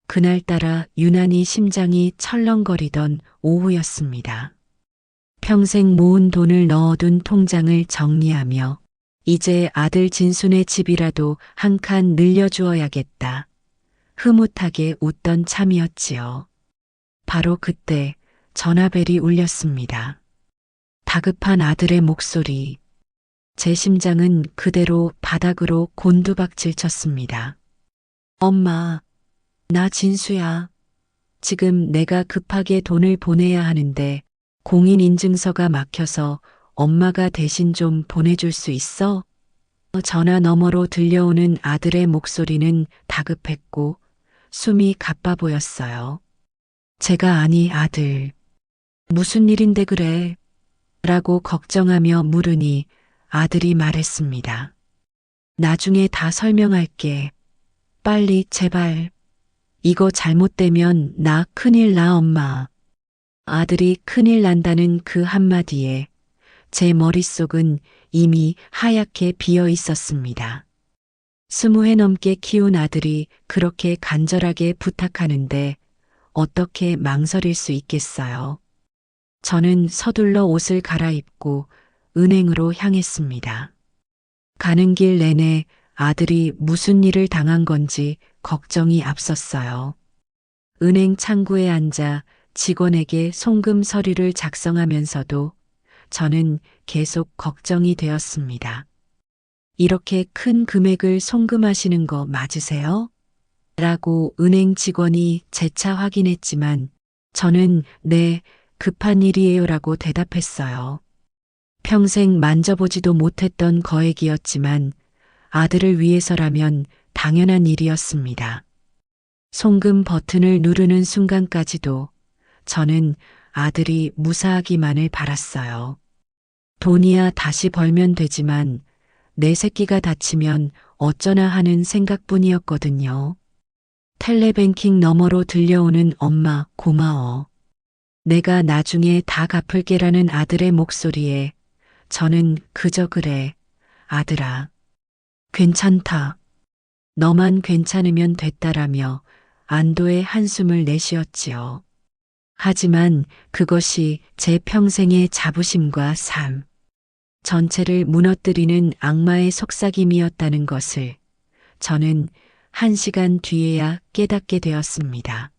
그날따라 유난히 심장이 철렁거리던 오후였습니다. 평생 모은 돈을 넣어둔 통장을 정리하며 이제 아들 진순의 집이라도 한 칸 늘려주어야겠다. 흐뭇하게 웃던 참이었지요. 바로 그때 전화벨이 울렸습니다. 다급한 아들의 목소리. 제 심장은 그대로 바닥으로 곤두박질 쳤습니다. 엄마, 나 진수야. 지금 내가 급하게 돈을 보내야 하는데 공인인증서가 막혀서 엄마가 대신 좀 보내줄 수 있어? 전화 너머로 들려오는 아들의 목소리는 다급했고 숨이 가빠 보였어요. 제가 아니 아들. 무슨 일인데 그래? 라고 걱정하며 물으니 아들이 말했습니다. 나중에 다 설명할게. 빨리 제발. 이거 잘못되면 나 큰일 나 엄마. 아들이 큰일 난다는 그 한마디에 제 머릿속은 이미 하얗게 비어 있었습니다. 20해 넘게 키운 아들이 그렇게 간절하게 부탁하는데 어떻게 망설일 수 있겠어요. 저는 서둘러 옷을 갈아입고 은행으로 향했습니다. 가는 길 내내 아들이 무슨 일을 당한 건지 걱정이 앞섰어요. 은행 창구에 앉아 직원에게 송금 서류를 작성하면서도 저는 계속 걱정이 되었습니다. 이렇게 큰 금액을 송금하시는 거 맞으세요? 라고 은행 직원이 재차 확인했지만 저는 네, 급한 일이에요 라고 대답했어요. 평생 만져보지도 못했던 거액이었지만 아들을 위해서라면 당연한 일이었습니다. 송금 버튼을 누르는 순간까지도 저는 아들이 무사하기만을 바랐어요. 돈이야 다시 벌면 되지만 내 새끼가 다치면 어쩌나 하는 생각뿐이었거든요. 텔레뱅킹 너머로 들려오는 엄마 고마워. 내가 나중에 다 갚을게라는 아들의 목소리에 저는 그저 그래, 아들아. 괜찮다. 너만 괜찮으면 됐다라며 안도의 한숨을 내쉬었지요. 하지만 그것이 제 평생의 자부심과 삶, 전체를 무너뜨리는 악마의 속삭임이었다는 것을 저는 1시간 뒤에야 깨닫게 되었습니다.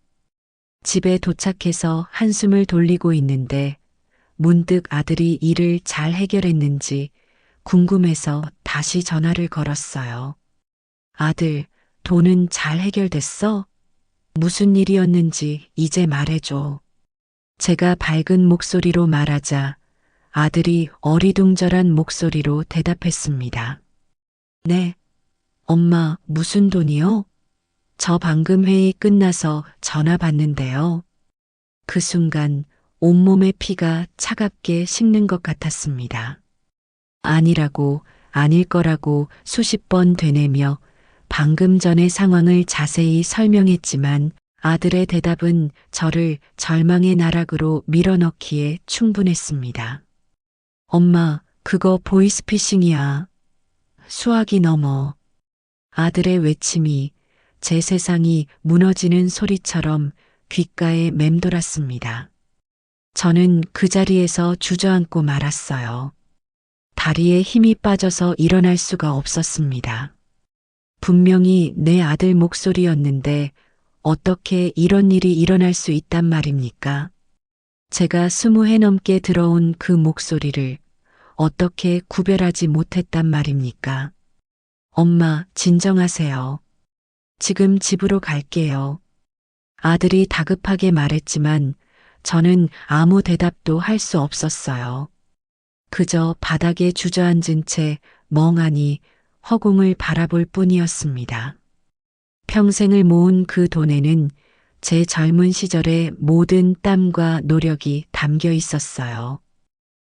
집에 도착해서 한숨을 돌리고 있는데 문득 아들이 일을 잘 해결했는지 궁금해서 다시 전화를 걸었어요. 아들, 돈은 잘 해결됐어? 무슨 일이었는지 이제 말해줘. 제가 밝은 목소리로 말하자 아들이 어리둥절한 목소리로 대답했습니다. 네, 엄마, 무슨 돈이요? 저 방금 회의 끝나서 전화 받는데요. 그 순간 온몸의 피가 차갑게 식는 것 같았습니다. 아니라고, 아닐 거라고 수십 번 되뇌며 방금 전의 상황을 자세히 설명했지만 아들의 대답은 저를 절망의 나락으로 밀어넣기에 충분했습니다. 엄마, 그거 보이스피싱이야. 수학이 넘어. 아들의 외침이 제 세상이 무너지는 소리처럼 귓가에 맴돌았습니다. 저는 그 자리에서 주저앉고 말았어요. 다리에 힘이 빠져서 일어날 수가 없었습니다. 분명히 내 아들 목소리였는데 어떻게 이런 일이 일어날 수 있단 말입니까? 제가 20해 넘게 들어온 그 목소리를 어떻게 구별하지 못했단 말입니까? 엄마, 진정하세요. 지금 집으로 갈게요. 아들이 다급하게 말했지만 저는 아무 대답도 할 수 없었어요. 그저 바닥에 주저앉은 채 멍하니 허공을 바라볼 뿐이었습니다. 평생을 모은 그 돈에는 제 젊은 시절의 모든 땀과 노력이 담겨 있었어요.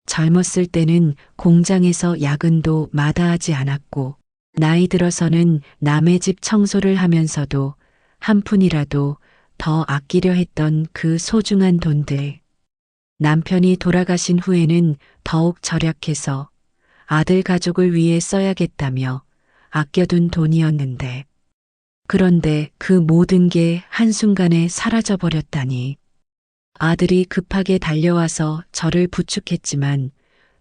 젊었을 때는 공장에서 야근도 마다하지 않았고, 나이 들어서는 남의 집 청소를 하면서도 한 푼이라도 더 아끼려 했던 그 소중한 돈들. 남편이 돌아가신 후에는 더욱 절약해서 아들 가족을 위해 써야겠다며 아껴둔 돈이었는데 그런데 그 모든 게 한순간에 사라져 버렸다니. 아들이 급하게 달려와서 저를 부축했지만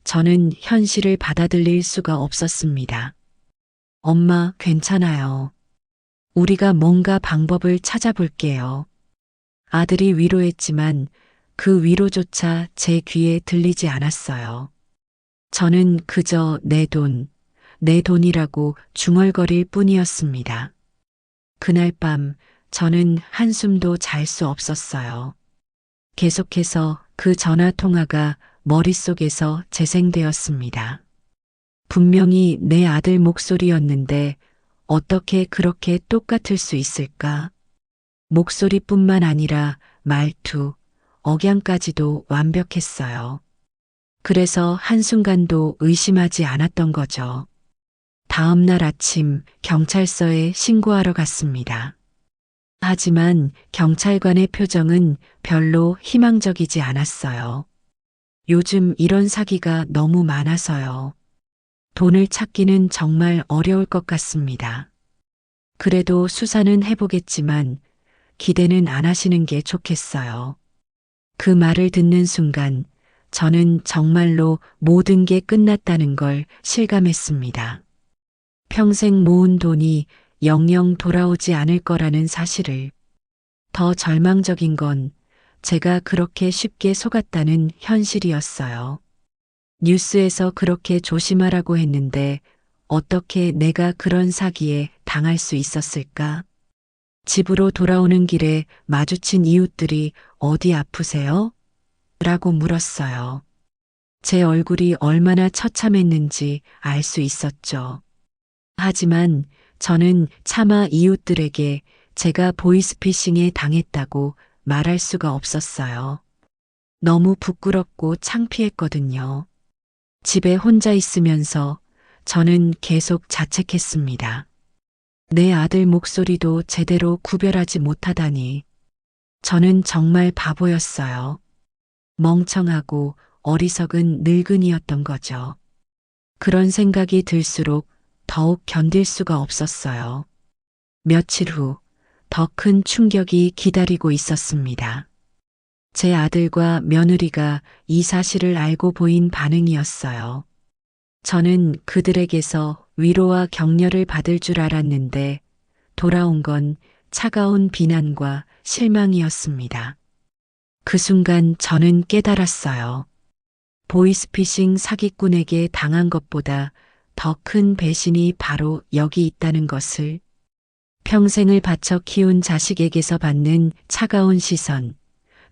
저는 현실을 받아들일 수가 없었습니다. 엄마, 괜찮아요. 우리가 뭔가 방법을 찾아볼게요. 아들이 위로했지만 그 위로조차 제 귀에 들리지 않았어요. 저는 그저 내 돈이라고 중얼거릴 뿐이었습니다. 그날 밤 저는 한숨도 잘 수 없었어요. 계속해서 그 전화 통화가 머릿속에서 재생되었습니다. 분명히 내 아들 목소리였는데 어떻게 그렇게 똑같을 수 있을까? 목소리뿐만 아니라 말투, 억양까지도 완벽했어요. 그래서 한순간도 의심하지 않았던 거죠. 다음 날 아침 경찰서에 신고하러 갔습니다. 하지만 경찰관의 표정은 별로 희망적이지 않았어요. 요즘 이런 사기가 너무 많아서요. 돈을 찾기는 정말 어려울 것 같습니다. 그래도 수사는 해보겠지만 기대는 안 하시는 게 좋겠어요. 그 말을 듣는 순간 저는 정말로 모든 게 끝났다는 걸 실감했습니다. 평생 모은 돈이 영영 돌아오지 않을 거라는 사실을. 더 절망적인 건 제가 그렇게 쉽게 속았다는 현실이었어요. 뉴스에서 그렇게 조심하라고 했는데 어떻게 내가 그런 사기에 당할 수 있었을까? 집으로 돌아오는 길에 마주친 이웃들이 어디 아프세요? 라고 물었어요. 제 얼굴이 얼마나 처참했는지 알 수 있었죠. 하지만 저는 차마 이웃들에게 제가 보이스피싱에 당했다고 말할 수가 없었어요. 너무 부끄럽고 창피했거든요. 집에 혼자 있으면서 저는 계속 자책했습니다. 내 아들 목소리도 제대로 구별하지 못하다니. 저는 정말 바보였어요. 멍청하고 어리석은 늙은이였던 거죠. 그런 생각이 들수록 더욱 견딜 수가 없었어요. 며칠 후 더 큰 충격이 기다리고 있었습니다. 제 아들과 며느리가 이 사실을 알고 보인 반응이었어요. 저는 그들에게서 위로와 격려를 받을 줄 알았는데 돌아온 건 차가운 비난과 실망이었습니다. 그 순간 저는 깨달았어요. 보이스피싱 사기꾼에게 당한 것보다 더 큰 배신이 바로 여기 있다는 것을. 평생을 바쳐 키운 자식에게서 받는 차가운 시선,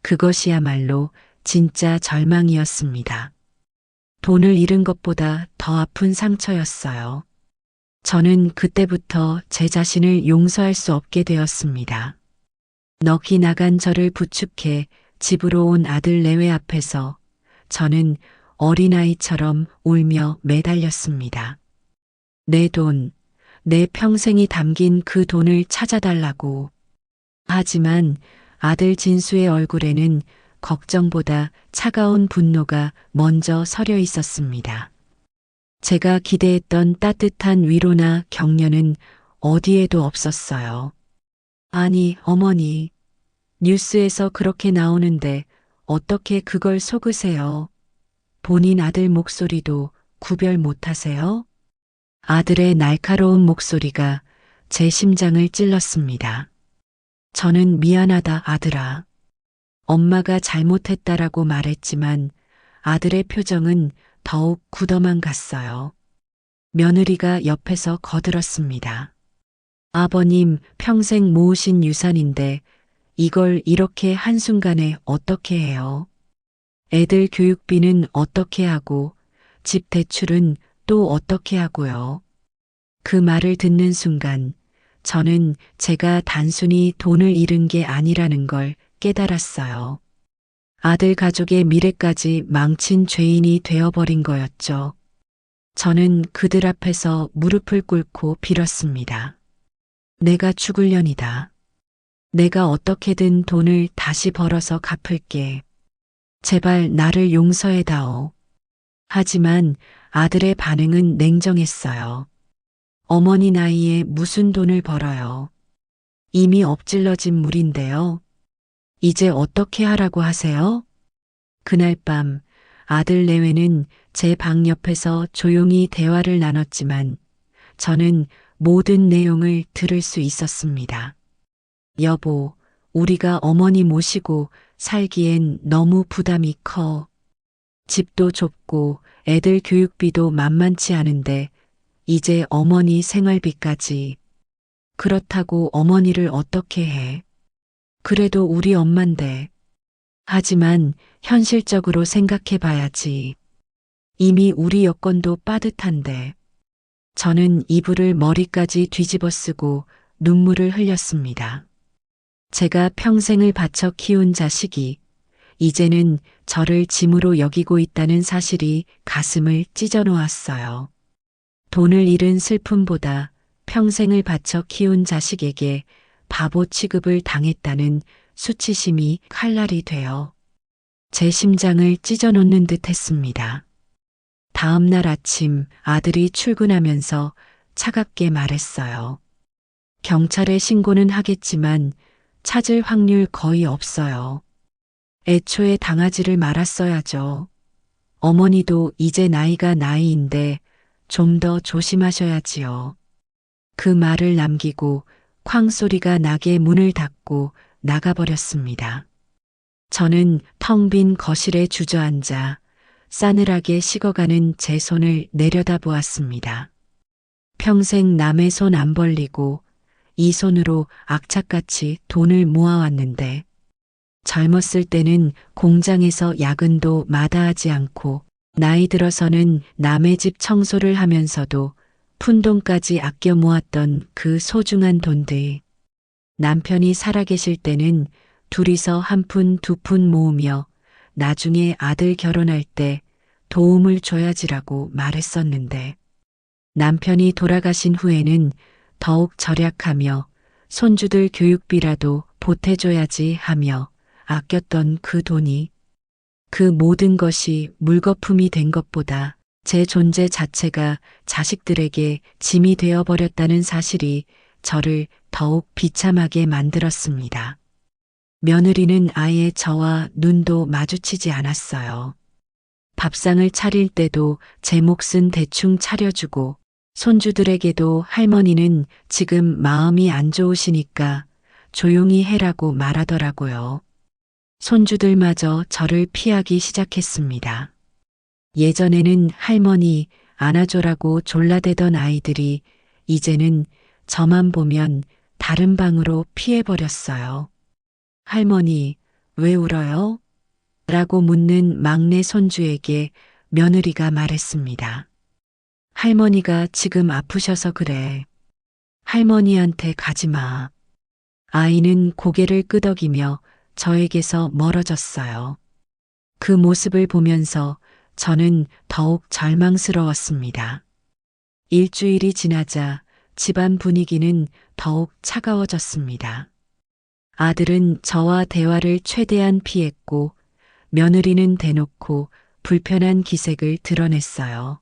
그것이야말로 진짜 절망이었습니다. 돈을 잃은 것보다 더 아픈 상처였어요. 저는 그때부터 제 자신을 용서할 수 없게 되었습니다. 넋이 나간 저를 부축해 집으로 온 아들 내외 앞에서 저는 어린아이처럼 울며 매달렸습니다. 내 돈, 내 평생이 담긴 그 돈을 찾아달라고. 하지만 아들 진수의 얼굴에는 걱정보다 차가운 분노가 먼저 서려 있었습니다. 제가 기대했던 따뜻한 위로나 격려는 어디에도 없었어요. 아니, 어머니, 뉴스에서 그렇게 나오는데 어떻게 그걸 속으세요? 본인 아들 목소리도 구별 못하세요? 아들의 날카로운 목소리가 제 심장을 찔렀습니다. 저는 미안하다, 아들아. 엄마가 잘못했다라고 말했지만 아들의 표정은 더욱 굳어만 갔어요. 며느리가 옆에서 거들었습니다. 아버님 평생 모으신 유산인데 이걸 이렇게 한순간에 어떻게 해요? 애들 교육비는 어떻게 하고 집 대출은 또 어떻게 하고요? 그 말을 듣는 순간 저는 제가 단순히 돈을 잃은 게 아니라는 걸 깨달았어요. 아들 가족의 미래까지 망친 죄인이 되어버린 거였죠. 저는 그들 앞에서 무릎을 꿇고 빌었습니다. 내가 죽을년이다. 내가 어떻게든 돈을 다시 벌어서 갚을게. 제발 나를 용서해다오. 하지만 아들의 반응은 냉정했어요. 어머니 나이에 무슨 돈을 벌어요. 이미 엎질러진 물인데요. 이제 어떻게 하라고 하세요? 그날 밤 아들 내외는 제 방 옆에서 조용히 대화를 나눴지만 저는 모든 내용을 들을 수 있었습니다. 여보, 우리가 어머니 모시고 살기엔 너무 부담이 커. 집도 좁고 애들 교육비도 만만치 않은데 이제 어머니 생활비까지. 그렇다고 어머니를 어떻게 해? 그래도 우리 엄만데. 하지만 현실적으로 생각해 봐야지. 이미 우리 여건도 빠듯한데. 저는 이불을 머리까지 뒤집어 쓰고 눈물을 흘렸습니다. 제가 평생을 바쳐 키운 자식이 이제는 저를 짐으로 여기고 있다는 사실이 가슴을 찢어 놓았어요. 돈을 잃은 슬픔보다 평생을 바쳐 키운 자식에게 바보 취급을 당했다는 수치심이 칼날이 되어 제 심장을 찢어 놓는 듯 했습니다. 다음 날 아침 아들이 출근하면서 차갑게 말했어요. 경찰에 신고는 하겠지만 찾을 확률 거의 없어요. 애초에 당하지를 말았어야죠. 어머니도 이제 나이가 나이인데 좀 더 조심하셔야지요. 그 말을 남기고 쾅 소리가 나게 문을 닫고 나가버렸습니다. 저는 텅 빈 거실에 주저앉아 싸늘하게 식어가는 제 손을 내려다보았습니다. 평생 남의 손 안 벌리고 이 손으로 악착같이 돈을 모아왔는데 젊었을 때는 공장에서 야근도 마다하지 않고 나이 들어서는 남의 집 청소를 하면서도 푼돈까지 아껴 모았던 그 소중한 돈들. 남편이 살아계실 때는 둘이서 한 푼 두 푼 모으며 나중에 아들 결혼할 때 도움을 줘야지라고 말했었는데 남편이 돌아가신 후에는 더욱 절약하며 손주들 교육비라도 보태줘야지 하며 아꼈던 그 돈이 그 모든 것이 물거품이 된 것보다 제 존재 자체가 자식들에게 짐이 되어버렸다는 사실이 저를 더욱 비참하게 만들었습니다. 며느리는 아예 저와 눈도 마주치지 않았어요. 밥상을 차릴 때도 제 몫은 대충 차려주고 손주들에게도 할머니는 지금 마음이 안 좋으시니까 조용히 해라고 말하더라고요. 손주들마저 저를 피하기 시작했습니다. 예전에는 할머니 안아줘라고 졸라대던 아이들이 이제는 저만 보면 다른 방으로 피해버렸어요. 할머니, 왜 울어요? 라고 묻는 막내 손주에게 며느리가 말했습니다. 할머니가 지금 아프셔서 그래. 할머니한테 가지 마. 아이는 고개를 끄덕이며 저에게서 멀어졌어요. 그 모습을 보면서 저는 더욱 절망스러웠습니다. 일주일이 지나자 집안 분위기는 더욱 차가워졌습니다. 아들은 저와 대화를 최대한 피했고 며느리는 대놓고 불편한 기색을 드러냈어요.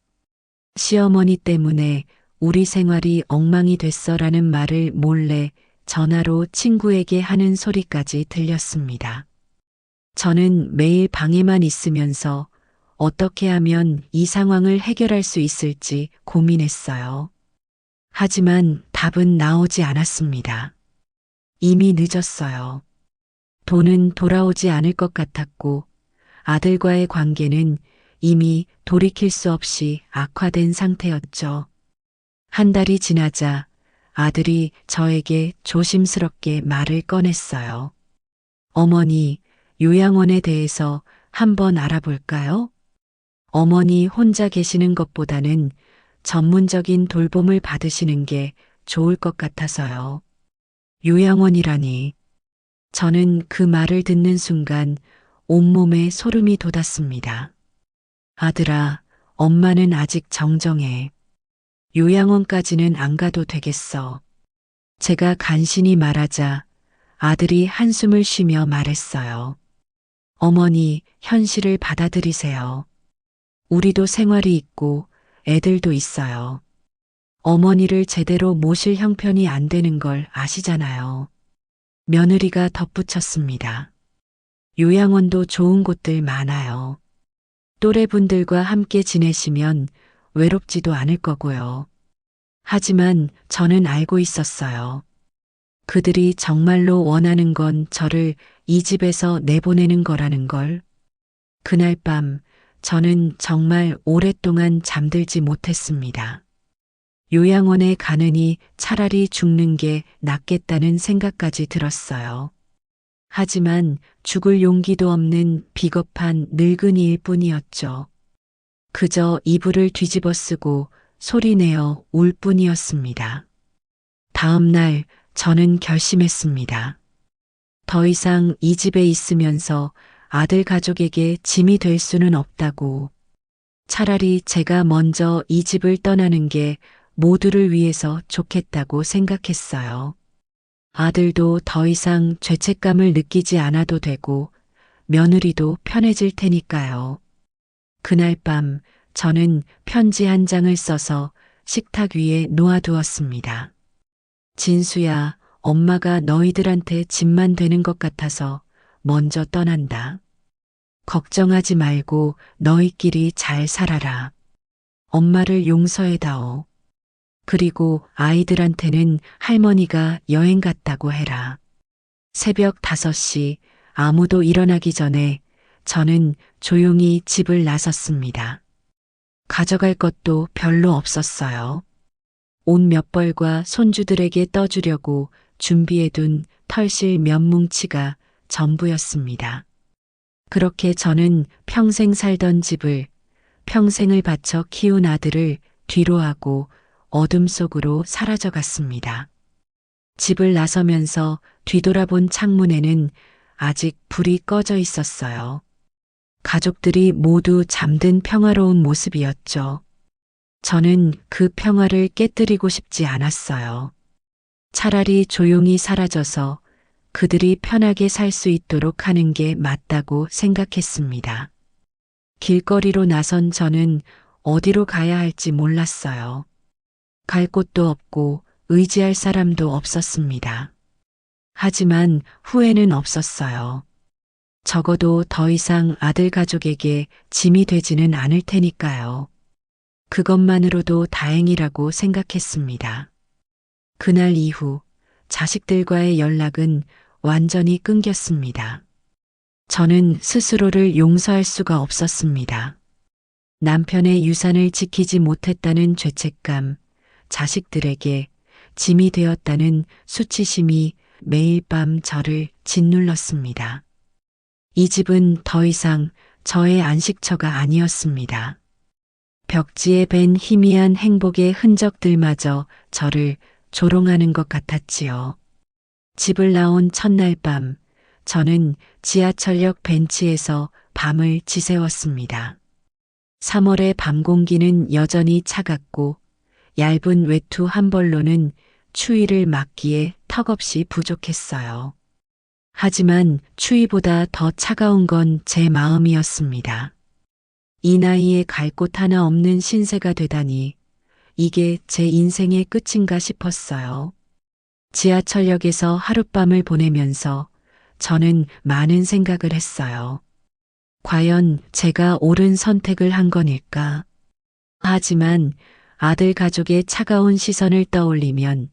시어머니 때문에 우리 생활이 엉망이 됐어라는 말을 몰래 전화로 친구에게 하는 소리까지 들렸습니다. 저는 매일 방에만 있으면서 어떻게 하면 이 상황을 해결할 수 있을지 고민했어요. 하지만 답은 나오지 않았습니다. 이미 늦었어요. 돈은 돌아오지 않을 것 같았고 아들과의 관계는 이미 돌이킬 수 없이 악화된 상태였죠. 한 달이 지나자 아들이 저에게 조심스럽게 말을 꺼냈어요. 어머니, 요양원에 대해서 한번 알아볼까요? 어머니 혼자 계시는 것보다는 전문적인 돌봄을 받으시는 게 좋을 것 같아서요. 요양원이라니. 저는 그 말을 듣는 순간 온몸에 소름이 돋았습니다. 아들아, 엄마는 아직 정정해. 요양원까지는 안 가도 되겠어. 제가 간신히 말하자 아들이 한숨을 쉬며 말했어요. 어머니, 현실을 받아들이세요. 우리도 생활이 있고 애들도 있어요. 어머니를 제대로 모실 형편이 안 되는 걸 아시잖아요. 며느리가 덧붙였습니다. 요양원도 좋은 곳들 많아요. 또래분들과 함께 지내시면 외롭지도 않을 거고요. 하지만 저는 알고 있었어요. 그들이 정말로 원하는 건 저를 이 집에서 내보내는 거라는 걸. 그날 밤 저는 정말 오랫동안 잠들지 못했습니다. 요양원에 가느니 차라리 죽는 게 낫겠다는 생각까지 들었어요. 하지만 죽을 용기도 없는 비겁한 늙은이일 뿐이었죠. 그저 이불을 뒤집어 쓰고 소리내어 울 뿐이었습니다. 다음 날 저는 결심했습니다. 더 이상 이 집에 있으면서 아들 가족에게 짐이 될 수는 없다고. 차라리 제가 먼저 이 집을 떠나는 게 모두를 위해서 좋겠다고 생각했어요. 아들도 더 이상 죄책감을 느끼지 않아도 되고 며느리도 편해질 테니까요. 그날 밤 저는 편지 한 장을 써서 식탁 위에 놓아두었습니다. 진수야, 엄마가 너희들한테 짐만 되는 것 같아서 먼저 떠난다. 걱정하지 말고 너희끼리 잘 살아라. 엄마를 용서해다오. 그리고 아이들한테는 할머니가 여행 갔다고 해라. 새벽 5시 아무도 일어나기 전에 저는 조용히 집을 나섰습니다. 가져갈 것도 별로 없었어요. 옷 몇 벌과 손주들에게 떠주려고 준비해둔 털실 몇 뭉치가 전부였습니다. 그렇게 저는 평생 살던 집을, 평생을 바쳐 키운 아들을 뒤로하고 어둠 속으로 사라져갔습니다. 집을 나서면서 뒤돌아본 창문에는 아직 불이 꺼져 있었어요. 가족들이 모두 잠든 평화로운 모습이었죠. 저는 그 평화를 깨뜨리고 싶지 않았어요. 차라리 조용히 사라져서 그들이 편하게 살 수 있도록 하는 게 맞다고 생각했습니다. 길거리로 나선 저는 어디로 가야 할지 몰랐어요. 갈 곳도 없고 의지할 사람도 없었습니다. 하지만 후회는 없었어요. 적어도 더 이상 아들 가족에게 짐이 되지는 않을 테니까요. 그것만으로도 다행이라고 생각했습니다. 그날 이후 자식들과의 연락은 완전히 끊겼습니다. 저는 스스로를 용서할 수가 없었습니다. 남편의 유산을 지키지 못했다는 죄책감, 자식들에게 짐이 되었다는 수치심이 매일 밤 저를 짓눌렀습니다. 이 집은 더 이상 저의 안식처가 아니었습니다. 벽지에 밴 희미한 행복의 흔적들마저 저를 조롱하는 것 같았지요. 집을 나온 첫날 밤, 저는 지하철역 벤치에서 밤을 지새웠습니다. 3월의 밤 공기는 여전히 차갑고 얇은 외투 한 벌로는 추위를 막기에 턱없이 부족했어요. 하지만 추위보다 더 차가운 건 제 마음이었습니다. 이 나이에 갈 곳 하나 없는 신세가 되다니 이게 제 인생의 끝인가 싶었어요. 지하철역에서 하룻밤을 보내면서 저는 많은 생각을 했어요. 과연 제가 옳은 선택을 한 건일까? 하지만 아들 가족의 차가운 시선을 떠올리면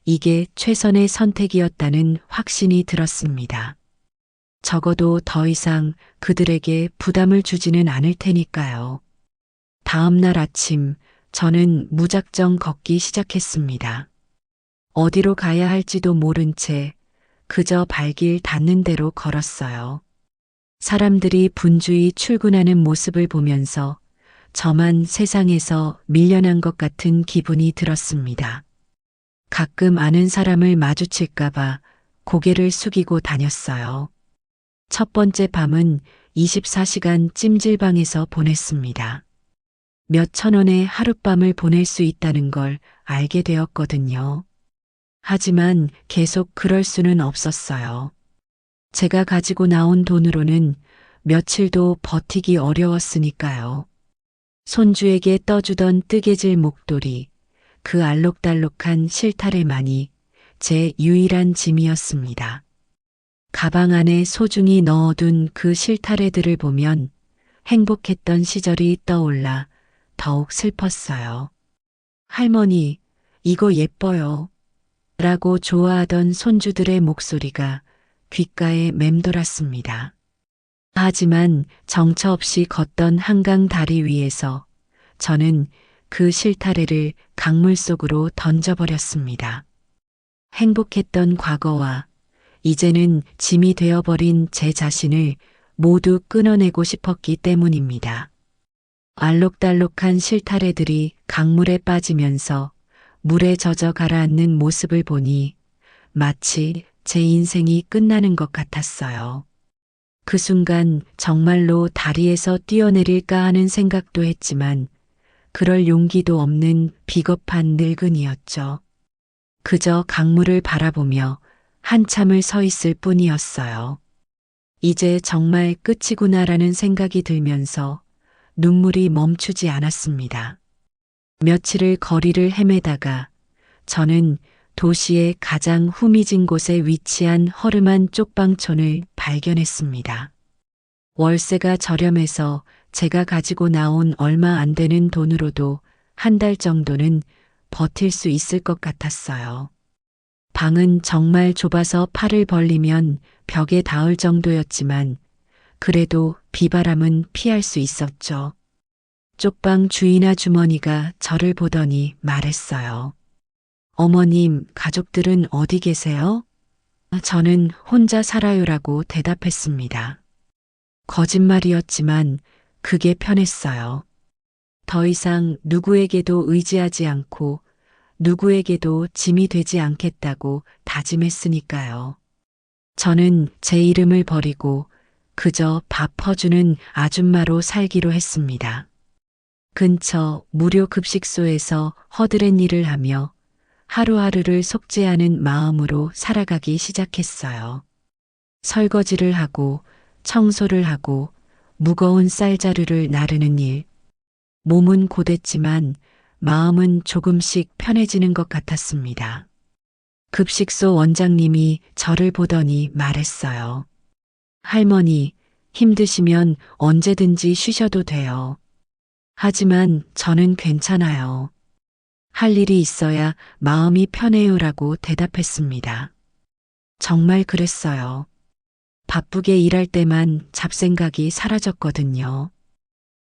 이게 최선의 선택이었다는 확신이 들었습니다. 적어도 더 이상 그들에게 부담을 주지는 않을 테니까요. 다음 날 아침 저는 무작정 걷기 시작했습니다. 어디로 가야 할지도 모른 채 그저 발길 닿는 대로 걸었어요. 사람들이 분주히 출근하는 모습을 보면서 저만 세상에서 밀려난 것 같은 기분이 들었습니다. 가끔 아는 사람을 마주칠까봐 고개를 숙이고 다녔어요. 첫 번째 밤은 24시간 찜질방에서 보냈습니다. 몇 천 원에 하룻밤을 보낼 수 있다는 걸 알게 되었거든요. 하지만 계속 그럴 수는 없었어요. 제가 가지고 나온 돈으로는 며칠도 버티기 어려웠으니까요. 손주에게 떠주던 뜨개질 목도리, 그 알록달록한 실타래만이 제 유일한 짐이었습니다. 가방 안에 소중히 넣어둔 그 실타래들을 보면 행복했던 시절이 떠올라 더욱 슬펐어요. 할머니, 이거 예뻐요. 라고 좋아하던 손주들의 목소리가 귓가에 맴돌았습니다. 하지만 정처 없이 걷던 한강 다리 위에서 저는 그 실타래를 강물 속으로 던져버렸습니다. 행복했던 과거와 이제는 짐이 되어버린 제 자신을 모두 끊어내고 싶었기 때문입니다. 알록달록한 실타래들이 강물에 빠지면서 물에 젖어 가라앉는 모습을 보니 마치 제 인생이 끝나는 것 같았어요. 그 순간 정말로 다리에서 뛰어내릴까 하는 생각도 했지만 그럴 용기도 없는 비겁한 늙은이였죠. 그저 강물을 바라보며 한참을 서 있을 뿐이었어요. 이제 정말 끝이구나라는 생각이 들면서 눈물이 멈추지 않았습니다. 며칠을 거리를 헤매다가 저는 도시의 가장 후미진 곳에 위치한 허름한 쪽방촌을 발견했습니다. 월세가 저렴해서 제가 가지고 나온 얼마 안 되는 돈으로도 한 달 정도는 버틸 수 있을 것 같았어요. 방은 정말 좁아서 팔을 벌리면 벽에 닿을 정도였지만 그래도 비바람은 피할 수 있었죠. 쪽방 주인 아주머니가 저를 보더니 말했어요. 어머님, 가족들은 어디 계세요? 저는 혼자 살아요라고 대답했습니다. 거짓말이었지만 그게 편했어요. 더 이상 누구에게도 의지하지 않고 누구에게도 짐이 되지 않겠다고 다짐했으니까요. 저는 제 이름을 버리고 그저 밥 퍼주는 아줌마로 살기로 했습니다. 근처 무료 급식소에서 허드렛 일을 하며 하루하루를 속죄하는 마음으로 살아가기 시작했어요. 설거지를 하고 청소를 하고 무거운 쌀자루를 나르는 일. 몸은 고됐지만 마음은 조금씩 편해지는 것 같았습니다. 급식소 원장님이 저를 보더니 말했어요. 할머니, 힘드시면 언제든지 쉬셔도 돼요. 하지만 저는 괜찮아요. 할 일이 있어야 마음이 편해요라고 대답했습니다. 정말 그랬어요. 바쁘게 일할 때만 잡생각이 사라졌거든요.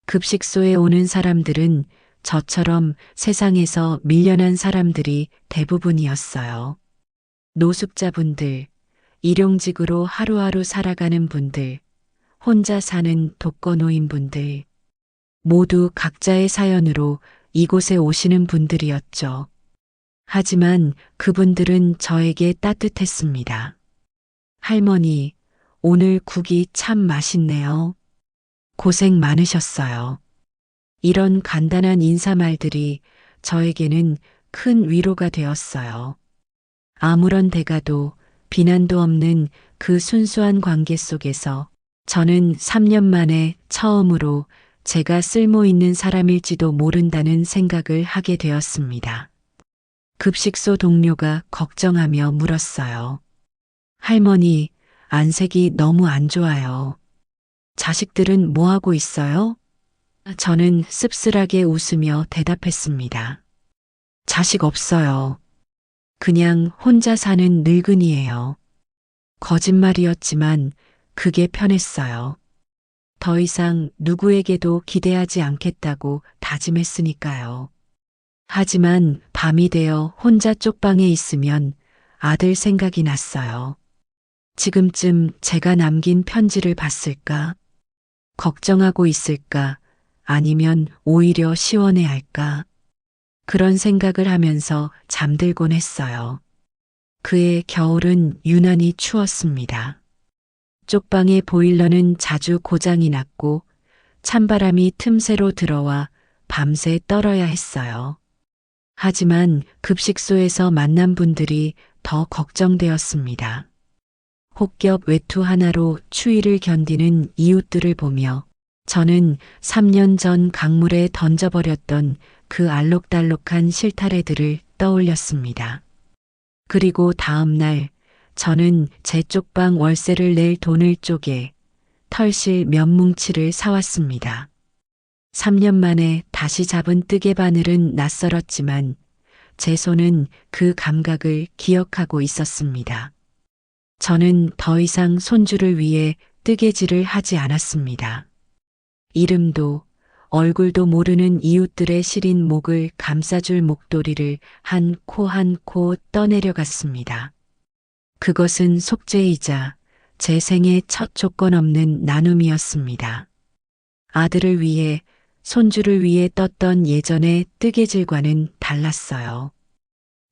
급식소에 오는 사람들은 저처럼 세상에서 밀려난 사람들이 대부분이었어요. 노숙자분들, 일용직으로 하루하루 살아가는 분들, 혼자 사는 독거노인분들, 모두 각자의 사연으로 이곳에 오시는 분들이었죠. 하지만 그분들은 저에게 따뜻했습니다. 할머니, 오늘 국이 참 맛있네요. 고생 많으셨어요. 이런 간단한 인사말들이 저에게는 큰 위로가 되었어요. 아무런 대가도 비난도 없는 그 순수한 관계 속에서 저는 3년 만에 처음으로 제가 쓸모 있는 사람일지도 모른다는 생각을 하게 되었습니다. 급식소 동료가 걱정하며 물었어요. 할머니, 안색이 너무 안 좋아요. 자식들은 뭐 하고 있어요? 저는 씁쓸하게 웃으며 대답했습니다. 자식 없어요. 그냥 혼자 사는 늙은이에요. 거짓말이었지만 그게 편했어요. 더 이상 누구에게도 기대하지 않겠다고 다짐했으니까요. 하지만 밤이 되어 혼자 쪽방에 있으면 아들 생각이 났어요. 지금쯤 제가 남긴 편지를 봤을까? 걱정하고 있을까? 아니면 오히려 시원해할까? 그런 생각을 하면서 잠들곤 했어요. 그해 겨울은 유난히 추웠습니다. 쪽방의 보일러는 자주 고장이 났고 찬바람이 틈새로 들어와 밤새 떨어야 했어요. 하지만 급식소에서 만난 분들이 더 걱정되었습니다. 혹겹 외투 하나로 추위를 견디는 이웃들을 보며 저는 3년 전 강물에 던져버렸던 그 알록달록한 실타래들을 떠올렸습니다. 그리고 다음 날 저는 제 쪽방 월세를 낼 돈을 쪼개 털실 몇 뭉치를 사왔습니다. 3년 만에 다시 잡은 뜨개 바늘은 낯설었지만 제 손은 그 감각을 기억하고 있었습니다. 저는 더 이상 손주를 위해 뜨개질을 하지 않았습니다. 이름도 얼굴도 모르는 이웃들의 시린 목을 감싸줄 목도리를 한 코 한 코 떠내려갔습니다. 그것은 속죄이자 제 생의 첫 조건 없는 나눔이었습니다. 아들을 위해 손주를 위해 떴던 예전의 뜨개질과는 달랐어요.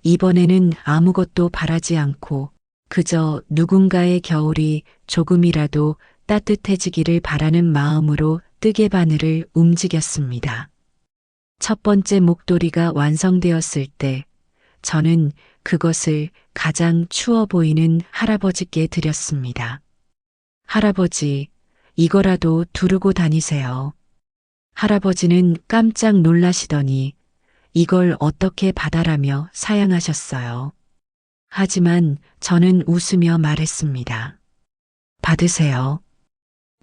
이번에는 아무것도 바라지 않고 그저 누군가의 겨울이 조금이라도 따뜻해지기를 바라는 마음으로 뜨개 바늘을 움직였습니다. 첫 번째 목도리가 완성되었을 때 저는 그것을 가장 추워 보이는 할아버지께 드렸습니다. 할아버지, 이거라도 두르고 다니세요. 할아버지는 깜짝 놀라시더니 이걸 어떻게 받아라며 사양하셨어요. 하지만 저는 웃으며 말했습니다. 받으세요.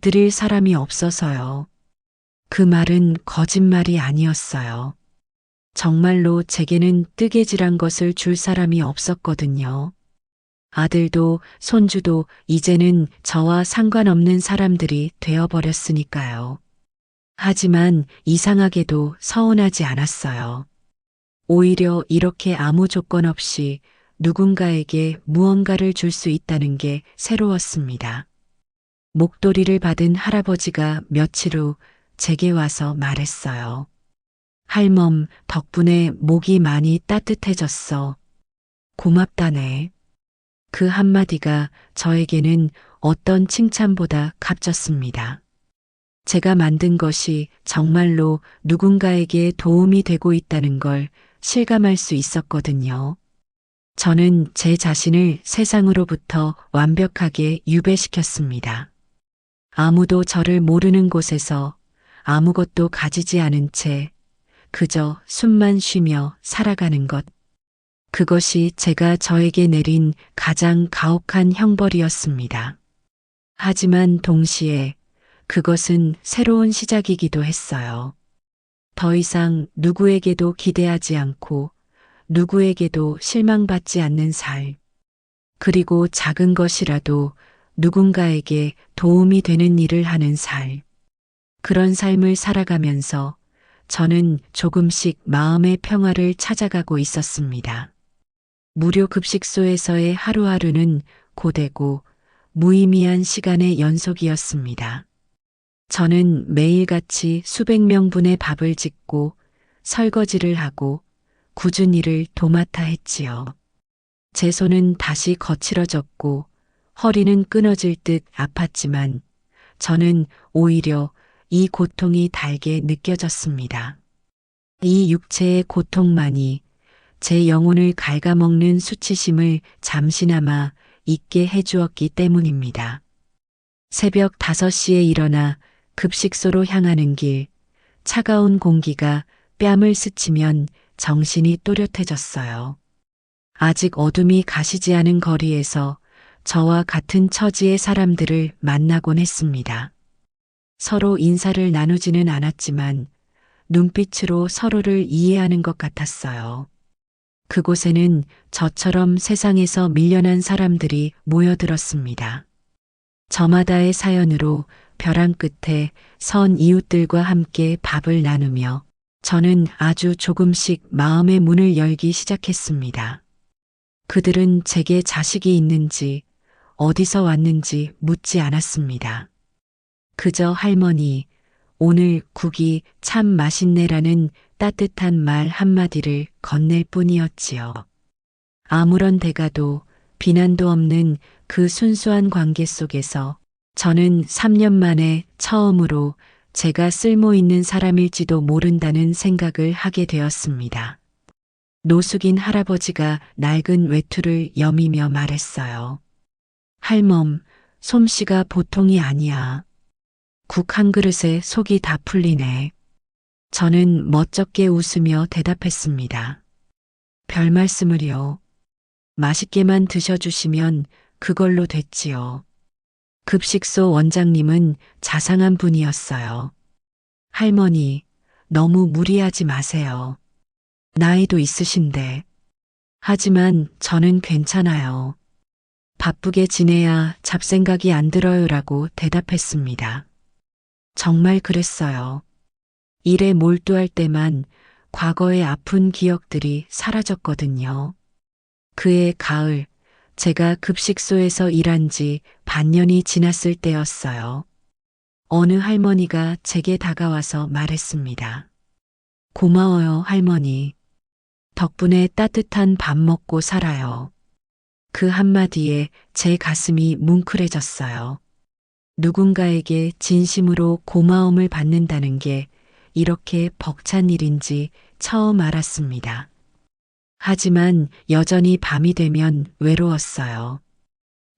드릴 사람이 없어서요. 그 말은 거짓말이 아니었어요. 정말로 제게는 뜨개질한 것을 줄 사람이 없었거든요. 아들도 손주도 이제는 저와 상관없는 사람들이 되어버렸으니까요. 하지만 이상하게도 서운하지 않았어요. 오히려 이렇게 아무 조건 없이 누군가에게 무언가를 줄 수 있다는 게 새로웠습니다. 목도리를 받은 할아버지가 며칠 후 제게 와서 말했어요. 할멈, 덕분에 목이 많이 따뜻해졌어. 고맙다네. 그 한마디가 저에게는 어떤 칭찬보다 값졌습니다. 제가 만든 것이 정말로 누군가에게 도움이 되고 있다는 걸 실감할 수 있었거든요. 저는 제 자신을 세상으로부터 완벽하게 유배시켰습니다. 아무도 저를 모르는 곳에서 아무것도 가지지 않은 채 그저 숨만 쉬며 살아가는 것. 그것이 제가 저에게 내린 가장 가혹한 형벌이었습니다. 하지만 동시에 그것은 새로운 시작이기도 했어요. 더 이상 누구에게도 기대하지 않고 누구에게도 실망받지 않는 삶. 그리고 작은 것이라도 누군가에게 도움이 되는 일을 하는 삶. 그런 삶을 살아가면서 저는 조금씩 마음의 평화를 찾아가고 있었습니다. 무료 급식소에서의 하루하루는 고되고 무의미한 시간의 연속이었습니다. 저는 매일같이 수백 명분의 밥을 짓고 설거지를 하고 굳은 일을 도맡아 했지요. 제 손은 다시 거칠어졌고 허리는 끊어질 듯 아팠지만 저는 오히려 이 고통이 달게 느껴졌습니다. 이 육체의 고통만이 제 영혼을 갉아먹는 수치심을 잠시나마 잊게 해주었기 때문입니다. 새벽 5시에 일어나 급식소로 향하는 길, 차가운 공기가 뺨을 스치면 정신이 또렷해졌어요. 아직 어둠이 가시지 않은 거리에서 저와 같은 처지의 사람들을 만나곤 했습니다. 서로 인사를 나누지는 않았지만 눈빛으로 서로를 이해하는 것 같았어요. 그곳에는 저처럼 세상에서 밀려난 사람들이 모여들었습니다. 저마다의 사연으로 벼랑 끝에 선 이웃들과 함께 밥을 나누며 저는 아주 조금씩 마음의 문을 열기 시작했습니다. 그들은 제게 자식이 있는지 어디서 왔는지 묻지 않았습니다. 그저 할머니, 오늘 국이 참 맛있네라는 따뜻한 말 한마디를 건넬 뿐이었지요. 아무런 대가도 비난도 없는 그 순수한 관계 속에서 저는 3년 만에 처음으로 제가 쓸모 있는 사람일지도 모른다는 생각을 하게 되었습니다. 노숙인 할아버지가 낡은 외투를 여미며 말했어요. 할멈, 솜씨가 보통이 아니야. 국 한 그릇에 속이 다 풀리네. 저는 멋쩍게 웃으며 대답했습니다. 별 말씀을요. 맛있게만 드셔주시면 그걸로 됐지요. 급식소 원장님은 자상한 분이었어요. 할머니, 너무 무리하지 마세요. 나이도 있으신데. 하지만 저는 괜찮아요. 바쁘게 지내야 잡생각이 안 들어요라고 대답했습니다. 정말 그랬어요. 일에 몰두할 때만 과거의 아픈 기억들이 사라졌거든요. 그해 가을, 제가 급식소에서 일한 지 반년이 지났을 때였어요. 어느 할머니가 제게 다가와서 말했습니다. 고마워요, 할머니. 덕분에 따뜻한 밥 먹고 살아요. 그 한마디에 제 가슴이 뭉클해졌어요. 누군가에게 진심으로 고마움을 받는다는 게 이렇게 벅찬 일인지 처음 알았습니다. 하지만 여전히 밤이 되면 외로웠어요.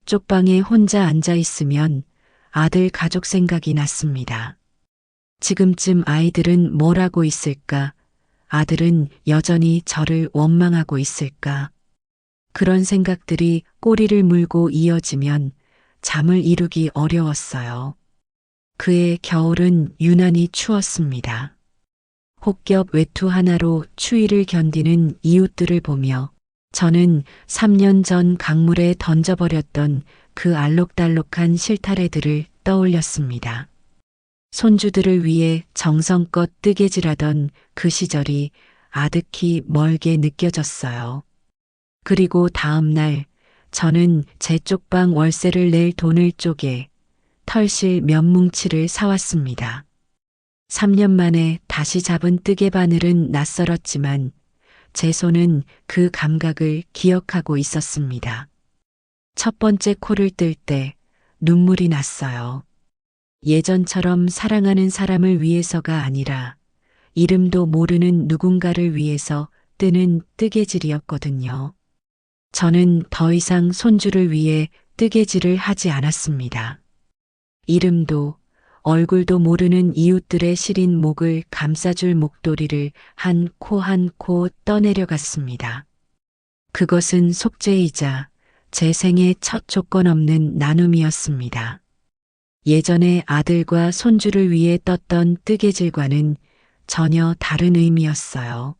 쪽방에 혼자 앉아 있으면 아들 가족 생각이 났습니다. 지금쯤 아이들은 뭘 하고 있을까? 아들은 여전히 저를 원망하고 있을까? 그런 생각들이 꼬리를 물고 이어지면 잠을 이루기 어려웠어요. 그해 겨울은 유난히 추웠습니다. 혹겹 외투 하나로 추위를 견디는 이웃들을 보며 저는 3년 전 강물에 던져버렸던 그 알록달록한 실타래들을 떠올렸습니다. 손주들을 위해 정성껏 뜨개질하던 그 시절이 아득히 멀게 느껴졌어요. 그리고 다음 날 저는 제 쪽방 월세를 낼 돈을 쪼개 털실 면뭉치를 사왔습니다. 3년 만에 다시 잡은 뜨개 바늘은 낯설었지만 제 손은 그 감각을 기억하고 있었습니다. 첫 번째 코를 뜰 때 눈물이 났어요. 예전처럼 사랑하는 사람을 위해서가 아니라 이름도 모르는 누군가를 위해서 뜨는 뜨개질이었거든요. 저는 더 이상 손주를 위해 뜨개질을 하지 않았습니다. 이름도 얼굴도 모르는 이웃들의 시린 목을 감싸줄 목도리를 한 코 한 코 떠내려갔습니다. 그것은 속죄이자 제 생의 첫 조건 없는 나눔이었습니다. 예전에 아들과 손주를 위해 떴던 뜨개질과는 전혀 다른 의미였어요.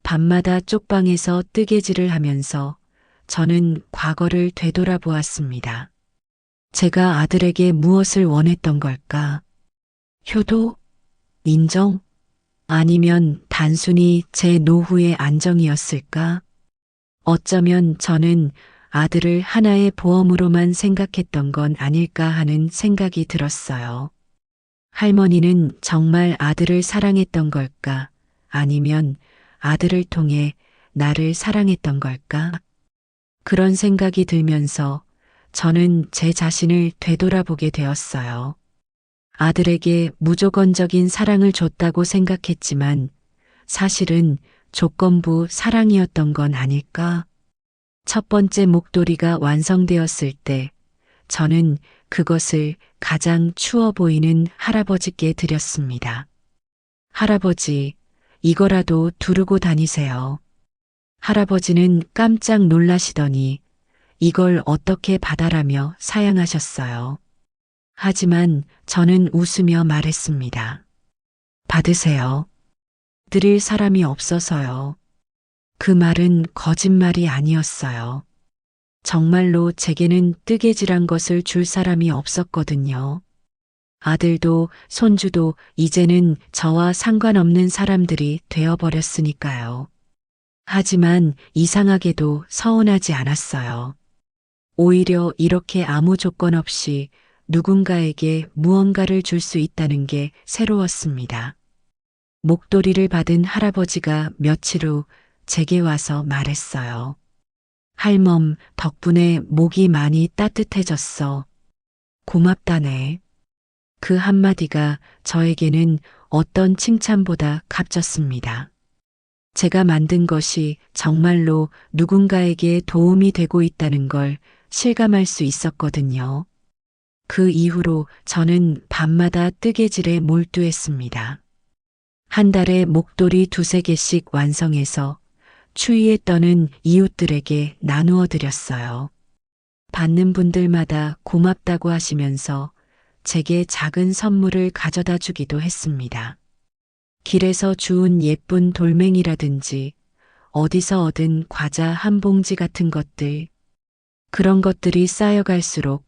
밤마다 쪽방에서 뜨개질을 하면서 저는 과거를 되돌아보았습니다. 제가 아들에게 무엇을 원했던 걸까? 효도? 인정? 아니면 단순히 제 노후의 안정이었을까? 어쩌면 저는 아들을 하나의 보험으로만 생각했던 건 아닐까 하는 생각이 들었어요. 할머니는 정말 아들을 사랑했던 걸까? 아니면 아들을 통해 나를 사랑했던 걸까? 그런 생각이 들면서 저는 제 자신을 되돌아보게 되었어요. 아들에게 무조건적인 사랑을 줬다고 생각했지만 사실은 조건부 사랑이었던 건 아닐까? 첫 번째 목도리가 완성되었을 때 저는 그것을 가장 추워 보이는 할아버지께 드렸습니다. 할아버지, 이거라도 두르고 다니세요. 할아버지는 깜짝 놀라시더니 이걸 어떻게 받아라며 사양하셨어요. 하지만 저는 웃으며 말했습니다. 받으세요. 드릴 사람이 없어서요. 그 말은 거짓말이 아니었어요. 정말로 제게는 뜨개질한 것을 줄 사람이 없었거든요. 아들도 손주도 이제는 저와 상관없는 사람들이 되어버렸으니까요. 하지만 이상하게도 서운하지 않았어요. 오히려 이렇게 아무 조건 없이 누군가에게 무언가를 줄 수 있다는 게 새로웠습니다. 목도리를 받은 할아버지가 며칠 후 제게 와서 말했어요. 할멈, 덕분에 목이 많이 따뜻해졌어. 고맙다네. 그 한마디가 저에게는 어떤 칭찬보다 값졌습니다. 제가 만든 것이 정말로 누군가에게 도움이 되고 있다는 걸 실감할 수 있었거든요. 그 이후로 저는 밤마다 뜨개질에 몰두했습니다. 한 달에 목도리 2~3개씩 완성해서 추위에 떠는 이웃들에게 나누어 드렸어요. 받는 분들마다 고맙다고 하시면서 제게 작은 선물을 가져다 주기도 했습니다. 길에서 주운 예쁜 돌멩이라든지 어디서 얻은 과자 한 봉지 같은 것들, 그런 것들이 쌓여갈수록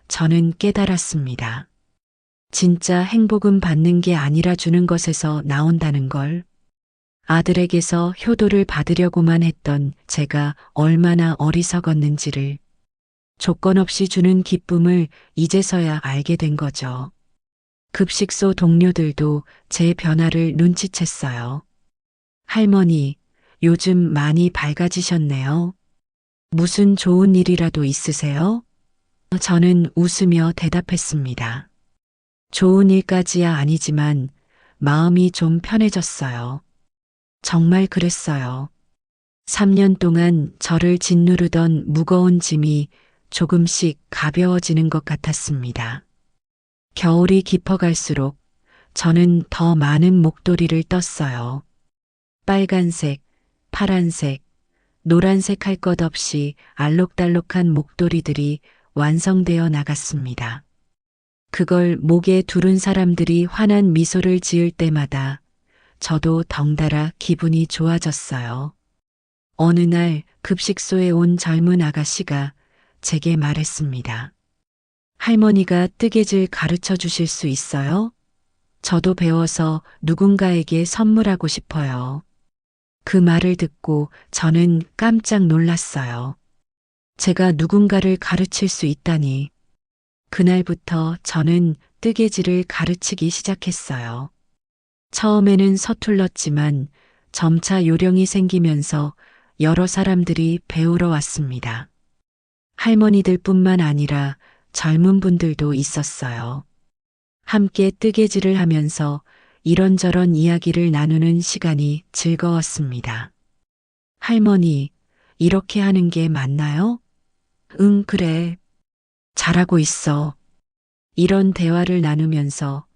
저는 깨달았습니다. 진짜 행복은 받는 게 아니라 주는 것에서 나온다는 걸. 아들에게서 효도를 받으려고만 했던 제가 얼마나 어리석었는지를, 조건 없이 주는 기쁨을 이제서야 알게 된 거죠. 급식소 동료들도 제 변화를 눈치챘어요. 할머니, 요즘 많이 밝아지셨네요. 무슨 좋은 일이라도 있으세요? 저는 웃으며 대답했습니다. 좋은 일까지야 아니지만 마음이 좀 편해졌어요. 정말 그랬어요. 3년 동안 저를 짓누르던 무거운 짐이 조금씩 가벼워지는 것 같았습니다. 겨울이 깊어갈수록 저는 더 많은 목도리를 떴어요. 빨간색, 파란색, 노란색 할 것 없이 알록달록한 목도리들이 완성되어 나갔습니다. 그걸 목에 두른 사람들이 환한 미소를 지을 때마다 저도 덩달아 기분이 좋아졌어요. 어느 날 급식소에 온 젊은 아가씨가 제게 말했습니다. 할머니가 뜨개질 가르쳐 주실 수 있어요? 저도 배워서 누군가에게 선물하고 싶어요. 그 말을 듣고 저는 깜짝 놀랐어요. 제가 누군가를 가르칠 수 있다니. 그날부터 저는 뜨개질을 가르치기 시작했어요. 처음에는 서툴렀지만 점차 요령이 생기면서 여러 사람들이 배우러 왔습니다. 할머니들뿐만 아니라 젊은 분들도 있었어요. 함께 뜨개질을 하면서 이런저런 이야기를 나누는 시간이 즐거웠습니다. 할머니, 이렇게 하는 게 맞나요? 응, 그래. 잘하고 있어. 이런 대화를 나누면서